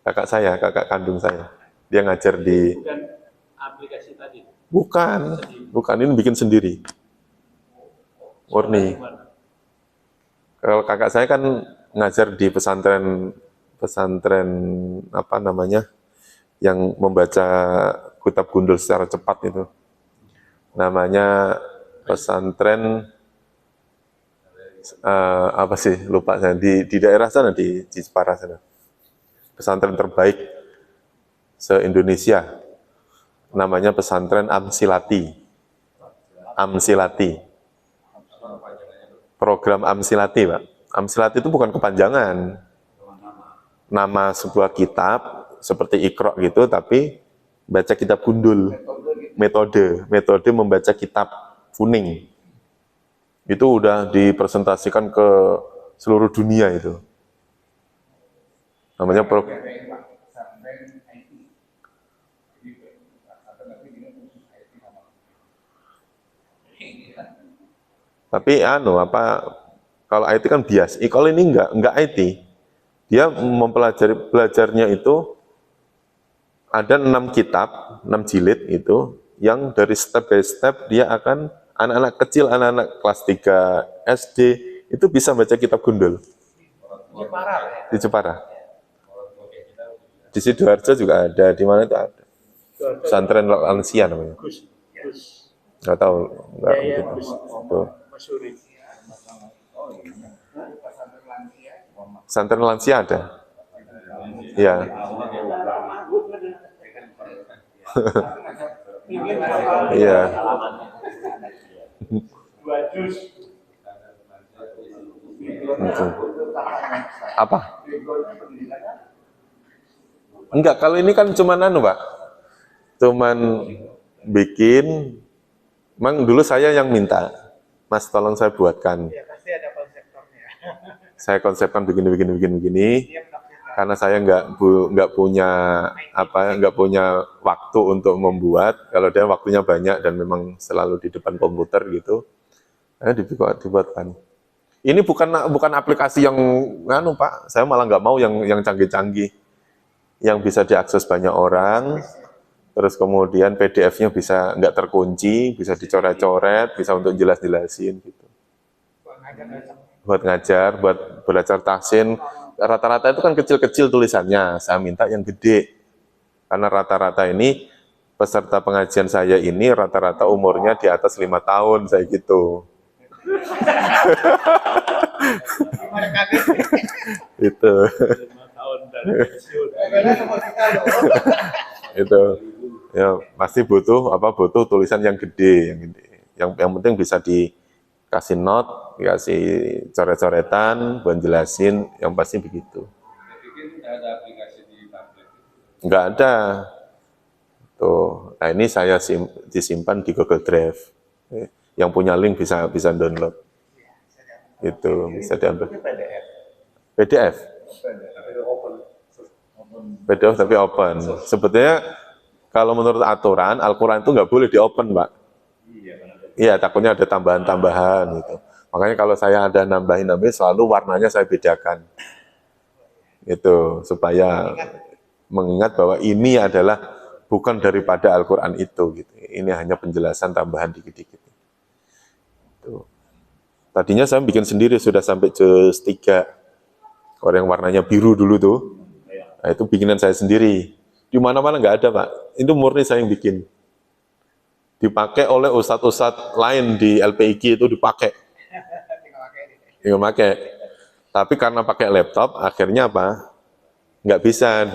Kakak kandung saya. Dia ngajar di... Bukan aplikasi tadi? Bukan, ini bikin sendiri. Murni. Kalau kakak saya kan ngajar di pesantren yang membaca kitab gundul secara cepat itu. Namanya pesantren apa sih, lupa saya, di daerah sana, di Jepara sana, pesantren terbaik se-Indonesia, namanya pesantren Amsilati. Amsilati, program Amsilati, Pak. Amsilati itu bukan kepanjangan nama sebuah kitab seperti Iqra gitu, tapi baca kitab gundul, metode membaca kitab kuning. Itu udah dipresentasikan ke seluruh dunia itu. Namanya tapi kalau IT kan bias. Kalau ini enggak IT. Dia belajarnya itu ada 6 kitab, 6 jilid itu, yang dari step by step dia akan, anak-anak kecil, anak-anak kelas 3 SD, itu bisa baca kitab gundul. Di Jepara. Di Sidoarjo juga ada, di mana itu ada. Pesantren lansia namanya. Nggak tahu. Nggak, gitu. Pesantren lansia ada. Iya. Iya. Apa? Enggak, kalau ini kan cuman Pak. Cuman bikin, memang dulu saya yang minta, Mas tolong saya buatkan. Ya, pasti ada konseptornya. Saya konsepkan begini, karena saya nggak punya waktu untuk membuat. Kalau dia waktunya banyak dan memang selalu di depan komputer gitu, dibuatkan. Ini bukan aplikasi yang Pak, saya malah nggak mau yang canggih-canggih, yang bisa diakses banyak orang. Terus kemudian PDF-nya bisa nggak terkunci, bisa dicoret-coret, bisa untuk jelas-jelasin gitu. Buat ngajar, buat belajar tahsin. Rata-rata itu kan kecil-kecil tulisannya, saya minta yang gede. Karena rata-rata ini, peserta pengajian saya ini rata-rata umurnya di atas 5 tahun, saya gitu. Itu. 5 tahun dari pensiun. Itu. Ya, pasti butuh tulisan yang gede, yang penting bisa dikasih note, dikasih coret-coretan, buat jelasin, yang pasti begitu. Jadi tidak ada aplikasi di tablet. Enggak ada. Tuh, nah ini saya disimpan di Google Drive. Yang punya link bisa download. Itu bisa diambil. PDF. PDF tapi open. Sebetulnya kalau menurut aturan, Al-Quran itu nggak boleh di-open, Pak. Iya, takutnya ada tambahan-tambahan gitu. Makanya kalau saya ada nambahin selalu warnanya saya bedakan. Itu, supaya mengingat bahwa ini adalah bukan daripada Al-Quran itu. Gitu. Ini hanya penjelasan tambahan dikit-dikit. Tadinya saya bikin sendiri, sudah sampai juz 3. Kalau yang warnanya biru dulu tuh, nah itu bikinan saya sendiri. Di mana-mana nggak ada, Pak. Itu murni saya yang bikin. Dipakai oleh ustadz-ustadz lain di LPIG itu dipakai. Tinggal pakai. Tapi karena pakai laptop, akhirnya apa? Nggak bisa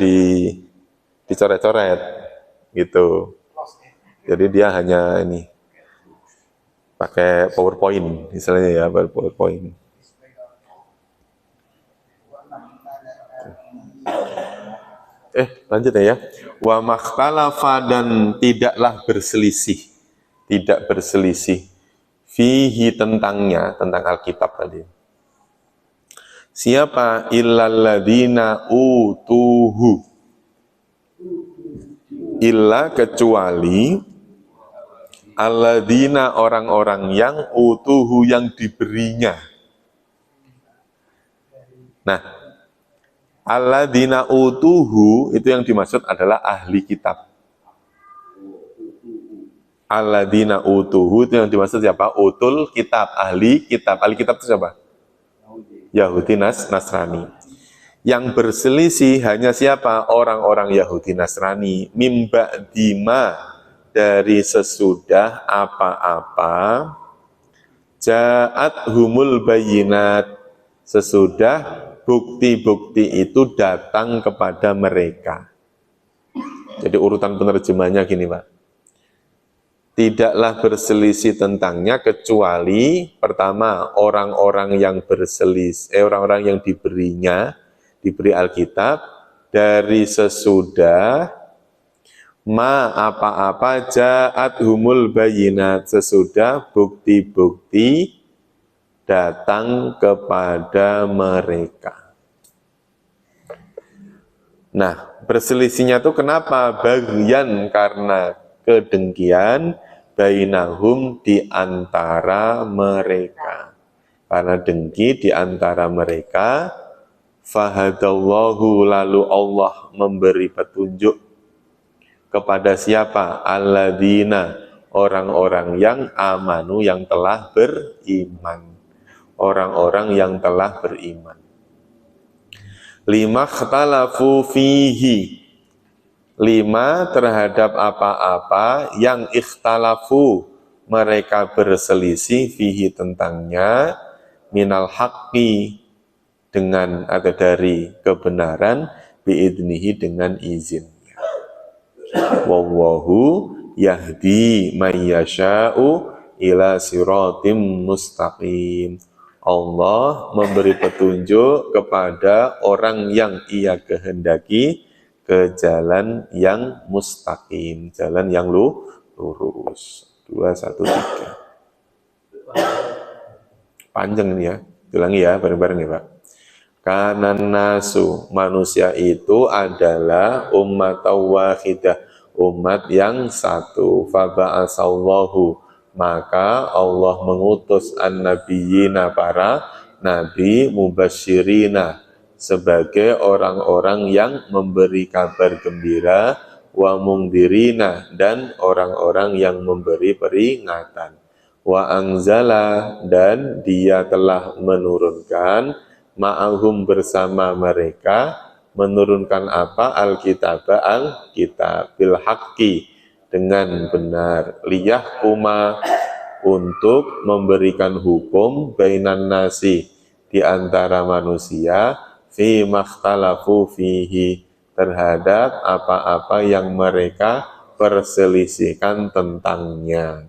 dicoret-coret, gitu. Jadi dia hanya ini pakai PowerPoint, misalnya ya, PowerPoint. Lanjut ya. Wa makhtalafa, dan tidaklah berselisih fihi, tentang Alkitab tadi. Siapa? Illalladzina utuhu, illa kecuali alladzina, orang-orang yang utuhu, yang diberinya. Nah, alladzina utuhu itu yang dimaksud adalah ahli kitab. Alladzina utuhu itu yang dimaksud siapa? Utul kitab, ahli kitab. Ahli kitab itu siapa? Yahudi, Nasrani. Yang berselisih hanya siapa? Orang-orang Yahudi Nasrani. Mimba dima, dari sesudah apa-apa ja'at humul bayinat, sesudah bukti-bukti itu datang kepada mereka. Jadi urutan penerjemahnya gini Pak, tidaklah berselisih tentangnya kecuali pertama orang-orang yang berselisih, orang-orang yang diberi Alkitab dari sesudah apa-apa ja'at humul bayinat, sesudah bukti-bukti datang kepada mereka. Nah, berselisihnya itu kenapa? Bagian karena kedengkian bainahum di antara mereka. Karena dengki di antara mereka, fahadallahu, lalu Allah memberi petunjuk kepada siapa? Alladzina, orang-orang yang amanu, yang telah beriman. Orang-orang yang telah beriman. Lima ikhtalafu fihi, lima terhadap apa-apa yang ikhtalafu, mereka berselisih fihi tentangnya, minal haqqi, dengan atau dari kebenaran, biidnihi dengan izinnya. Wallahu yahdi may yasha'u ila siratim mustaqim. Allah memberi petunjuk kepada orang yang Ia kehendaki ke jalan yang mustaqim, jalan yang lurus. 2, 1, 3. Panjang ini ya, ulangi ya bareng-bareng ya Pak. Kanan nasu, manusia itu adalah umat wahidah, umat yang satu. Faba'asallahu, maka Allah mengutus an-nabiyina, para nabi, mubasyirina, sebagai orang-orang yang memberi kabar gembira, wa mungdirina, dan orang-orang yang memberi peringatan, wa anzala, dan Dia telah menurunkan, ma'ahum, bersama mereka, menurunkan apa? Alkitab, Alkitab, bil haqqi, dengan benar, liyahkuma, untuk memberikan hukum, bainan nasi, di antara manusia, fi makhtalafu fihi, terhadap apa-apa yang mereka perselisihkan tentangnya.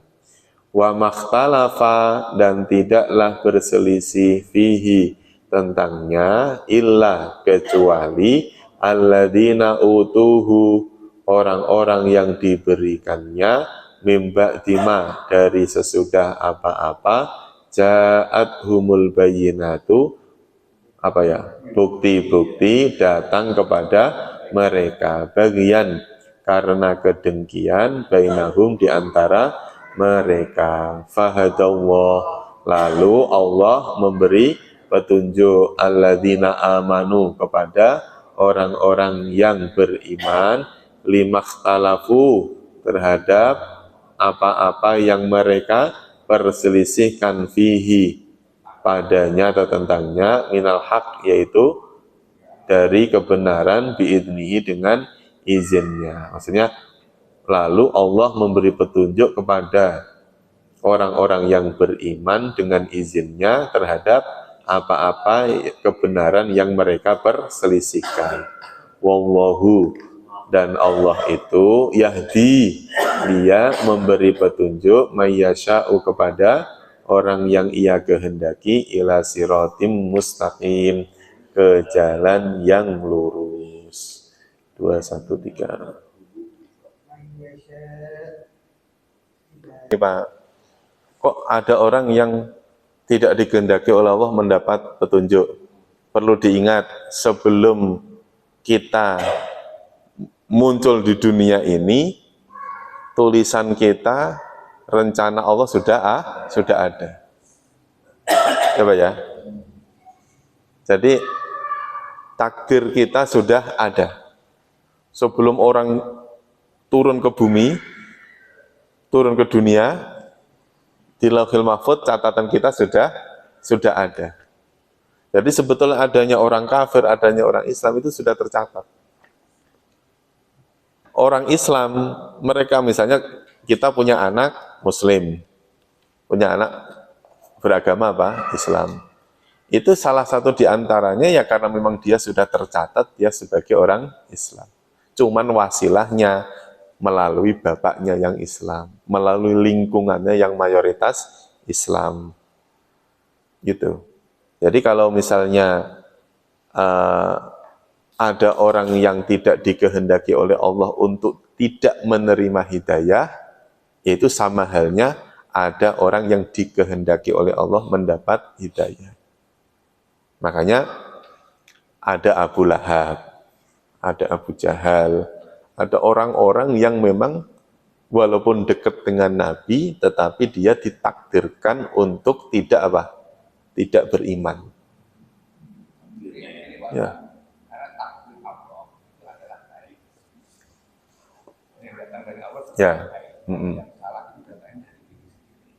Wa makhtalafa, dan tidaklah berselisih fihi, tentangnya, illa, kecuali alladzina utuhu, orang-orang yang diberikannya, mimba dima, dari sesudah apa-apa, ja'at humul bayinatu, apa ya, bukti-bukti datang kepada mereka, bagian karena kedengkian, bainahum, di antara mereka. Fahadallah, lalu Allah memberi petunjuk, alladzina amanu, kepada orang-orang yang beriman, limakhtalafu, terhadap apa-apa yang mereka perselisihkan, fihi, padanya atau tentangnya, minal haq, yaitu dari kebenaran, biidnihi, dengan izinnya. Maksudnya, lalu Allah memberi petunjuk kepada orang-orang yang beriman dengan izinnya terhadap apa-apa kebenaran yang mereka perselisihkan. Wallahu, dan Allah itu yahdi, Dia memberi petunjuk, mayyasha'u, kepada orang yang Ia kehendaki, ila siratim mustaqim, ke jalan yang lurus. 2, 1, 3. Ini Pak, kok ada orang yang tidak dikehendaki oleh Allah mendapat petunjuk? Perlu diingat, sebelum kita muncul di dunia ini, tulisan kita, rencana Allah sudah ada. Coba ya. Jadi takdir kita sudah ada. Sebelum orang turun ke bumi, turun ke dunia, di Lauhil Mahfudz catatan kita sudah ada. Jadi sebetulnya adanya orang kafir, adanya orang Islam itu sudah tercatat. Orang Islam, mereka misalnya kita punya anak Muslim, punya anak beragama apa? Islam. Itu salah satu di antaranya ya karena memang dia sudah tercatat dia sebagai orang Islam. Cuman wasilahnya melalui bapaknya yang Islam, melalui lingkungannya yang mayoritas Islam. Gitu. Jadi kalau misalnya ada orang yang tidak dikehendaki oleh Allah untuk tidak menerima hidayah, itu sama halnya ada orang yang dikehendaki oleh Allah mendapat hidayah. Makanya ada Abu Lahab, ada Abu Jahal, ada orang-orang yang memang walaupun dekat dengan Nabi, tetapi dia ditakdirkan untuk tidak apa? Tidak beriman. Ya. Ya.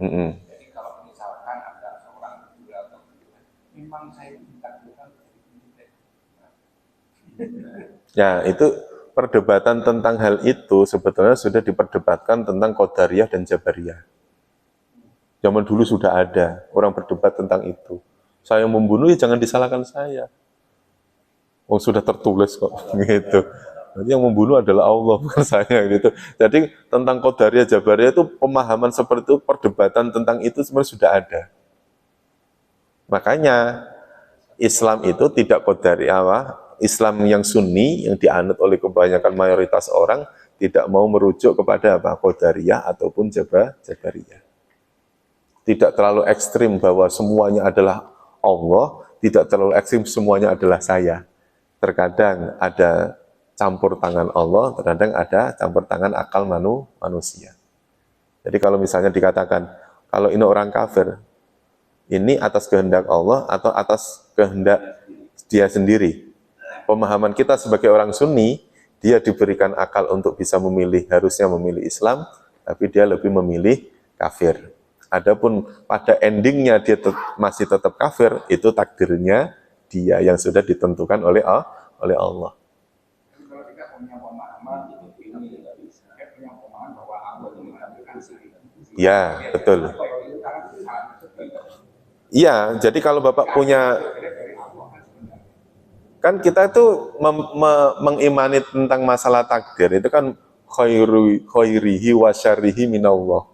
Jadi kalau misalkan ada seorang guru atau memang saya ditakdirkan. Ya, itu perdebatan tentang hal itu sebetulnya sudah diperdebatkan tentang Qadariyah dan Jabariyah. Zaman dulu sudah ada orang berdebat tentang itu. Saya membunuh ya jangan disalahkan saya. Oh sudah tertulis kok gitu. Jadi yang membunuh adalah Allah bukan saya gitu. Jadi tentang Qadariyah Jabariyah itu pemahaman seperti itu, perdebatan tentang itu sebenarnya sudah ada. Makanya Islam itu tidak Qadariyah, Islam yang Sunni yang dianut oleh kebanyakan mayoritas orang tidak mau merujuk kepada apa? Qadariyah ataupun Jabariyah. Tidak terlalu ekstrim bahwa semuanya adalah Allah, tidak terlalu ekstrim semuanya adalah saya. Terkadang ada campur tangan Allah, terkadang ada campur tangan akal manusia. Jadi kalau misalnya dikatakan, kalau ini orang kafir, ini atas kehendak Allah atau atas kehendak dia sendiri. Pemahaman kita sebagai orang Sunni, dia diberikan akal untuk bisa memilih, harusnya memilih Islam, tapi dia lebih memilih kafir. Adapun pada endingnya dia masih tetap kafir, itu takdirnya dia yang sudah ditentukan oleh Allah. Kalau kita punya pemahaman ini kita punya pemahaman bahwa Allah itu mengambilkan sendiri. Ya, betul. Iya, jadi kalau Bapak punya, kan kita itu mengimani tentang masalah takdir, itu kan khairihi wa syarrihi minallah.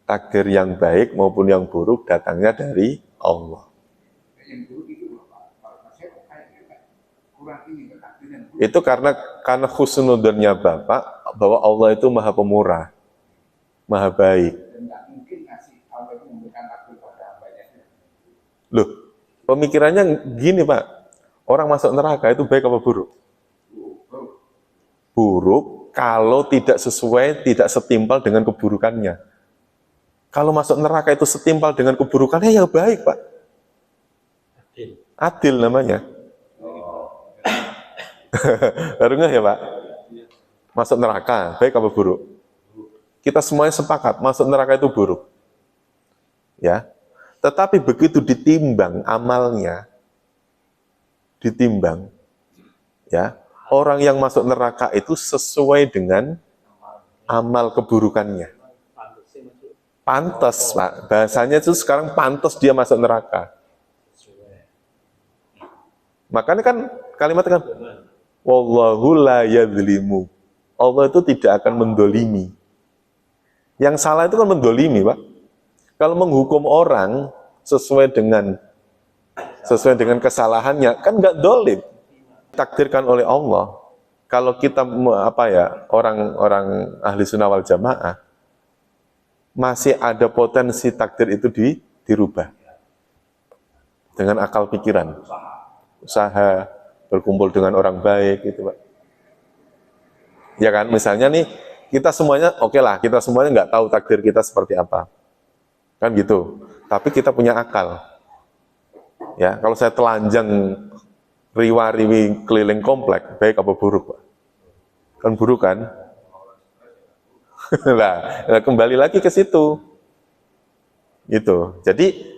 Takdir yang baik maupun yang buruk datangnya dari Allah. Itu karena husnudzonnya Bapak bahwa Allah itu Maha Pemurah, Maha Baik. Loh, pemikirannya gini Pak, orang masuk neraka itu baik apa buruk? Buruk kalau tidak sesuai, tidak setimpal dengan keburukannya. Kalau masuk neraka itu setimpal dengan keburukannya, ya baik Pak. Adil namanya. Baru nggak ya Pak? Masuk neraka, baik apa buruk? Kita semuanya sepakat, masuk neraka itu buruk. Ya. Tetapi begitu ditimbang amalnya, ditimbang, ya, orang yang masuk neraka itu sesuai dengan amal keburukannya. Pantas, Pak. Bahasanya itu sekarang pantas dia masuk neraka. Makanya kan kalimat kan, wallahu la yadzlimu. Allah itu tidak akan mendolimi. Yang salah itu kan mendolimi, Pak. Kalau menghukum orang sesuai dengan kesalahannya, kan nggak dolim. Takdirkan oleh Allah. Kalau kita orang ahli sunnah wal jamaah, masih ada potensi takdir itu dirubah dengan akal pikiran, usaha, berkumpul dengan orang baik, gitu Pak. Ya kan, misalnya nih kita semuanya, oke lah, kita semuanya nggak tahu takdir kita seperti apa, kan gitu. Tapi kita punya akal. Ya, kalau saya telanjang riwa-riwi keliling komplek, baik apa buruk Pak? Kan buruk kan? Nah, kembali lagi ke situ. Itu. Jadi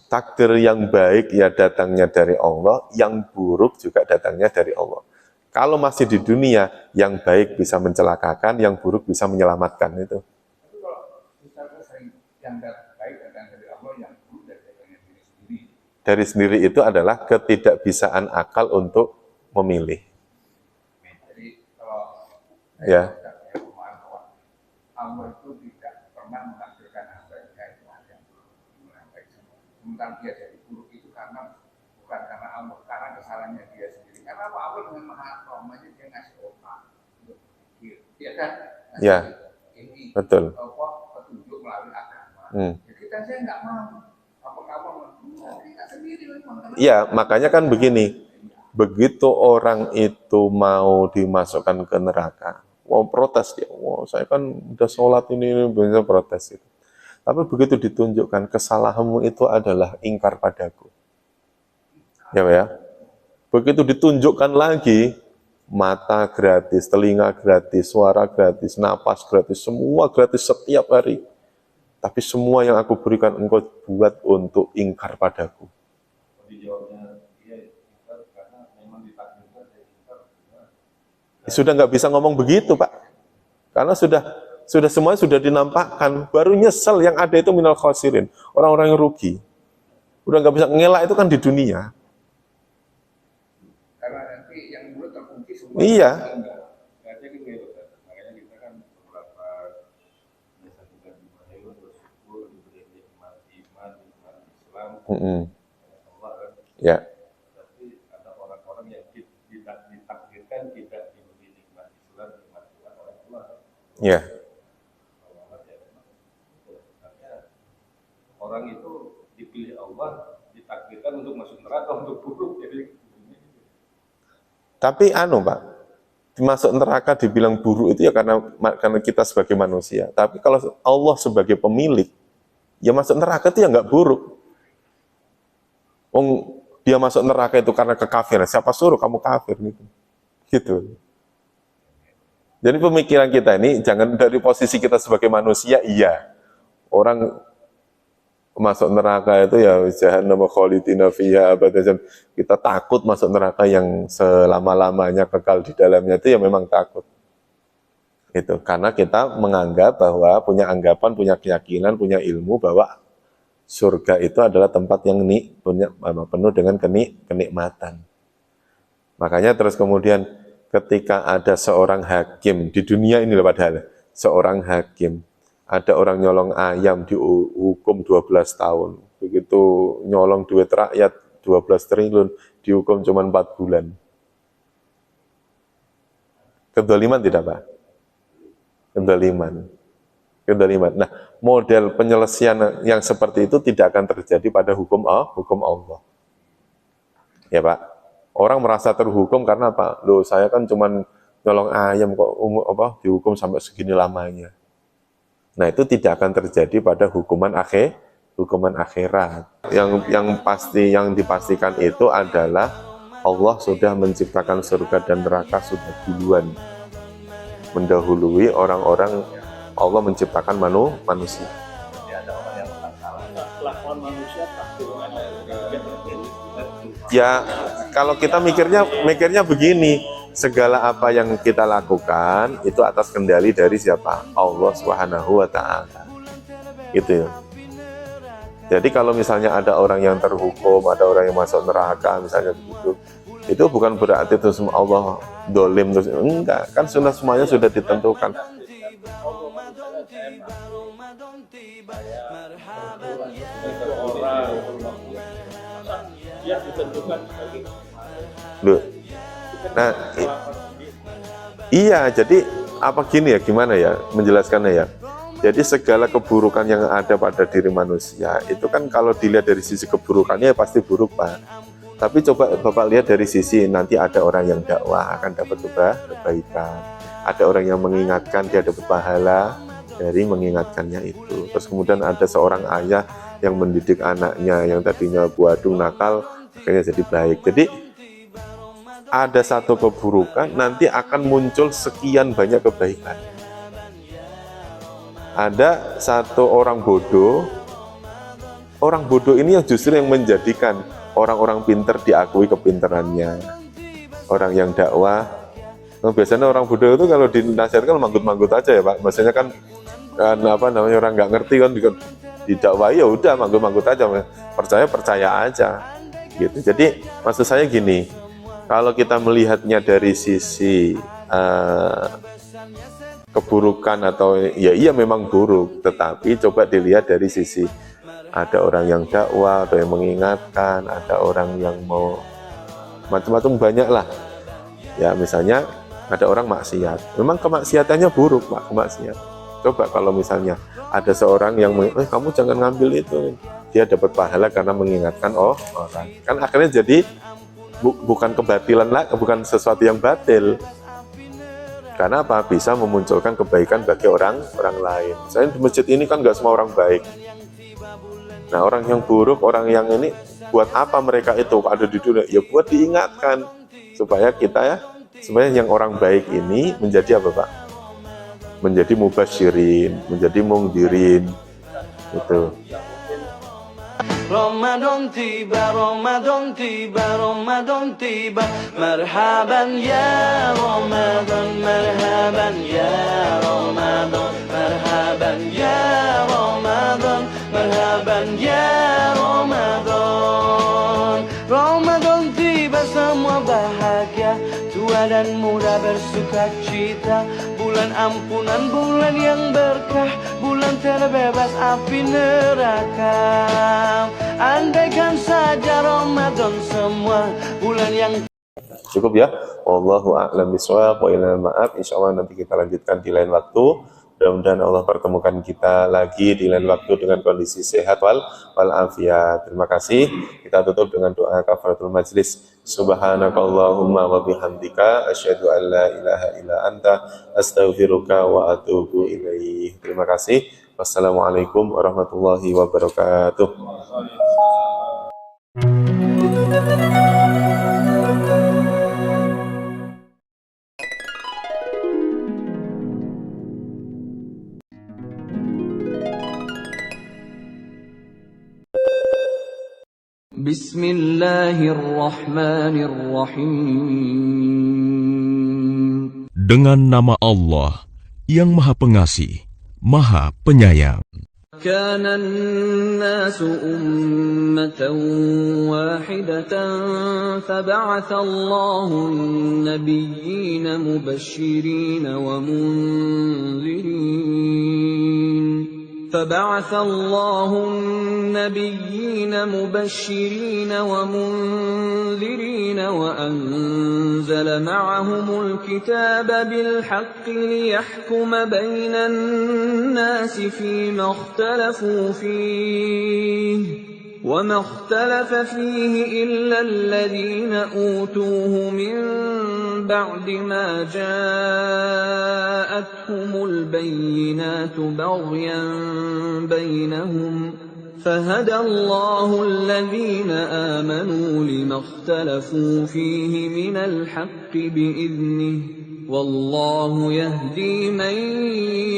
takdir yang baik ya datangnya dari Allah, yang buruk juga datangnya dari Allah. Kalau masih di dunia, yang baik bisa mencelakakan, yang buruk bisa menyelamatkan itu. Tapi kalau misalnya sering yang baik datang dari Allah, yang buruk datangnya diri sendiri. Dari sendiri itu adalah ketidakbisaan akal untuk memilih. Jadi kalau Ya. saya pemahaman bahwa Allah itu tidak pernah menakdirkan hambanya itu ada yang baik. Sementara dia jadi buruk itu karena bukan karena Allah, karena kesalahannya dia sendiri. Karena apa? Allah dengan maha rahmatnya dia ngasih otak untuk berpikir, ya kan? Ya. Ini Betul. apa petunjuk melalui agama. Ya kita saya nggak mau. Apa kamu kita sendiri memang. Iya, makanya kan begini. Begitu orang itu mau dimasukkan ke neraka, mau protes dia. Wah, saya kan udah sholat ini bisa protes itu. Tapi begitu ditunjukkan kesalahanmu itu adalah ingkar padaku. Ya, Pak ya. Begitu ditunjukkan lagi, mata gratis, telinga gratis, suara gratis, napas gratis, semua gratis setiap hari. Tapi semua yang aku berikan engkau buat untuk ingkar padaku. Dijawabnya dia ingkar karena memang ditakdirkan dari ingkar. Sudah nggak bisa ngomong begitu, Pak. Karena sudah semuanya sudah dinampakkan. Baru nyesel yang ada itu minal khosirin. Orang-orang yang rugi. Udah nggak bisa ngelak itu kan di dunia. Karena nanti yang mulut terkunci semua. Iya. Makanya kita kan beberapa biasa juga diberi bersyukur, diberi nikmat iman, nikmat Islam, Allah kan. Ya. Tapi ada orang-orang yang tidak ditakdirkan tidak diberi nikmat Islam, nikmat Tuhan oleh Allah. Ya. Orang itu dipilih Allah, ditakdirkan untuk masuk neraka, untuk buruk. Jadi Tapi Pak, masuk neraka dibilang buruk itu ya karena kita sebagai manusia. Tapi kalau Allah sebagai pemilik, ya masuk neraka itu ya nggak buruk. Dia masuk neraka itu karena kekafiran. Siapa suruh kamu kafir gitu? Gitu. Jadi pemikiran kita ini jangan dari posisi kita sebagai manusia, iya. Orang masuk neraka itu ya jahannam khalidina fiha abadan. Kita takut masuk neraka yang selama-lamanya kekal di dalamnya itu ya memang takut. Itu karena kita menganggap bahwa punya anggapan, punya keyakinan, punya ilmu bahwa surga itu adalah tempat yang penuh dengan kenikmatan. Makanya terus kemudian ketika ada seorang hakim di dunia ini padahal seorang hakim, ada orang nyolong ayam dihukum 12 tahun. Begitu nyolong duit rakyat 12 triliun dihukum cuma 4 bulan. Kedoliman tidak, Pak? Kedoliman. Nah, model penyelesaian yang seperti itu tidak akan terjadi pada hukum Allah. Ya, Pak. Orang merasa terhukum karena apa? Loh, saya kan cuma nyolong ayam kok dihukum sampai segini lamanya. Nah, itu tidak akan terjadi pada hukuman akhirat. Yang pasti, yang dipastikan itu adalah Allah sudah menciptakan surga dan neraka sudah duluan, mendahului orang-orang Allah menciptakan manusia. Kelakuan manusia Ya, kalau kita mikirnya begini, segala apa yang kita lakukan itu atas kendali dari siapa? Allah Subhanahu wa Ta'ala. Gitu ya. Jadi kalau misalnya ada orang yang terhukum, ada orang yang masuk neraka, misalnya begitu, itu bukan berarti terus Allah dolim terus, enggak, kan semuanya sudah ditentukan. dia ditentukan sebagai Loh. Nah, iya, jadi apa gini ya, gimana ya menjelaskannya ya. Jadi segala keburukan yang ada pada diri manusia itu kan kalau dilihat dari sisi keburukannya ya pasti buruk, Pak. Tapi coba Bapak lihat dari sisi nanti ada orang yang dakwah akan dapat kebaikan. Ada orang yang mengingatkan dia dapat pahala dari mengingatkannya itu. Terus kemudian ada seorang ayah yang mendidik anaknya yang tadinya buadung nakal akhirnya jadi baik. Jadi ada satu keburukan nanti akan muncul sekian banyak kebaikan. Ada satu orang bodoh ini yang justru yang menjadikan orang-orang pinter diakui kepinterannya. Orang yang dakwah, biasanya orang bodoh itu kalau dinasihatkan manggut-manggut aja ya, Pak. Maksudnya kan apa namanya, orang nggak ngerti kan didakwai ya udah manggut-manggut aja, percaya aja gitu. Jadi maksud saya gini, kalau kita melihatnya dari sisi keburukan atau ya iya memang buruk, tetapi coba dilihat dari sisi ada orang yang dakwah, ada yang mengingatkan, ada orang yang mau macam-macam, banyak lah ya. Misalnya ada orang maksiat, memang kemaksiatannya buruk Pak, kemaksiat. Coba kalau misalnya ada seorang yang kamu jangan ngambil itu, dia dapat pahala karena mengingatkan orang, kan akhirnya jadi bukan kebatilan lah, bukan sesuatu yang batil. Karena apa? Bisa memunculkan kebaikan bagi orang lain. Saya di masjid ini kan nggak semua orang baik. Nah, orang yang buruk, orang yang ini, buat apa mereka itu ada di dunia? Ya buat diingatkan supaya kita supaya yang orang baik ini menjadi apa Pak? Menjadi mubasyirin, menjadi mungdirin, itu. Ramadan tiba, Ramadan tiba, Ramadan tiba. Marhaban ya Ramadan, marhaban ya Ramadan, marhaban ya Ramadan, marhaban ya Ramadan. Ramadan tiba, semua bahagia, tua dan muda bersuka cita. Bulan ampunan, bulan yang berkah, bulan terbebas api neraka. Andaikan saja Ramadan semua bulan yang... Cukup ya. Wallahu a'lam bishawab wa ilal ma'ab. Insyaallah nanti kita lanjutkan di lain waktu. Mudah-mudahan Allah pertemukan kita lagi di lain waktu dengan kondisi sehat wal afiat. Terima kasih. Kita tutup dengan doa kafaratul majlis. Subhanakallahumma wa bihamdika asyhadu an la ilaha illa anta astaghfiruka wa atubu ilaih. Terima kasih. Wassalamualaikum warahmatullahi wabarakatuh. Bismillahirrahmanirrahim. Dengan nama Allah yang Maha Pengasih, Maha Penyayang. كان الناس أمة واحدة فبعث الله النبيين مبشرين ومنذرين وأنزل معهم الكتاب بالحق ليحكم بين الناس فيما اختلفوا فيه وما اختلف فيه إلا الذين أوتوه من بعد ما جاءتهم البينات بغيا بينهم فهدى الله الذين آمنوا لما اختلفوا فيه من الحق بإذنه والله يهدي من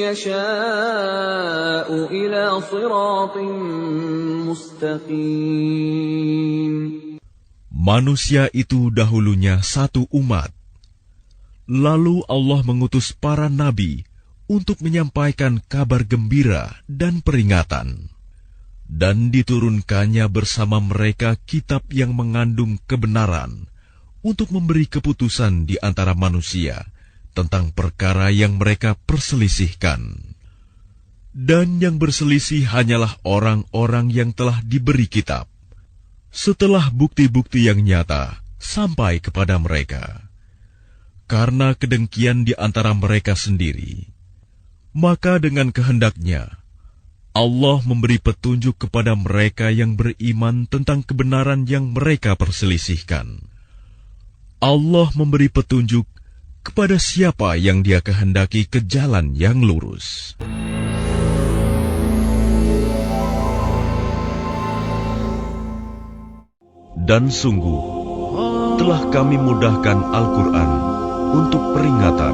يشاء إلى صراط مستقيم. Manusia itu dahulunya satu umat. Lalu Allah mengutus para nabi untuk menyampaikan kabar gembira dan peringatan. Dan diturunkannya bersama mereka kitab yang mengandung kebenaran untuk memberi keputusan di antara manusia tentang perkara yang mereka perselisihkan. Dan yang berselisih hanyalah orang-orang yang telah diberi kitab, setelah bukti-bukti yang nyata sampai kepada mereka. Karena kedengkian di antara mereka sendiri, maka dengan kehendaknya, Allah memberi petunjuk kepada mereka yang beriman tentang kebenaran yang mereka perselisihkan. Allah memberi petunjuk kepada siapa yang Dia kehendaki ke jalan yang lurus. Dan sungguh, telah kami mudahkan Al-Quran untuk peringatan.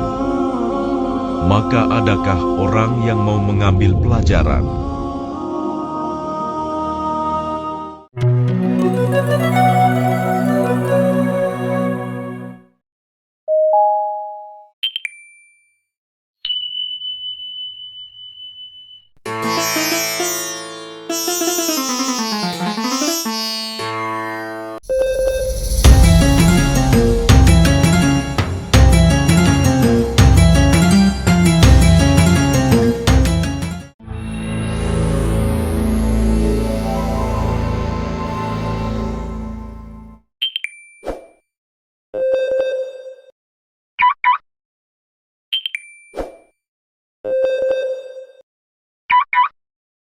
Maka adakah orang yang mau mengambil pelajaran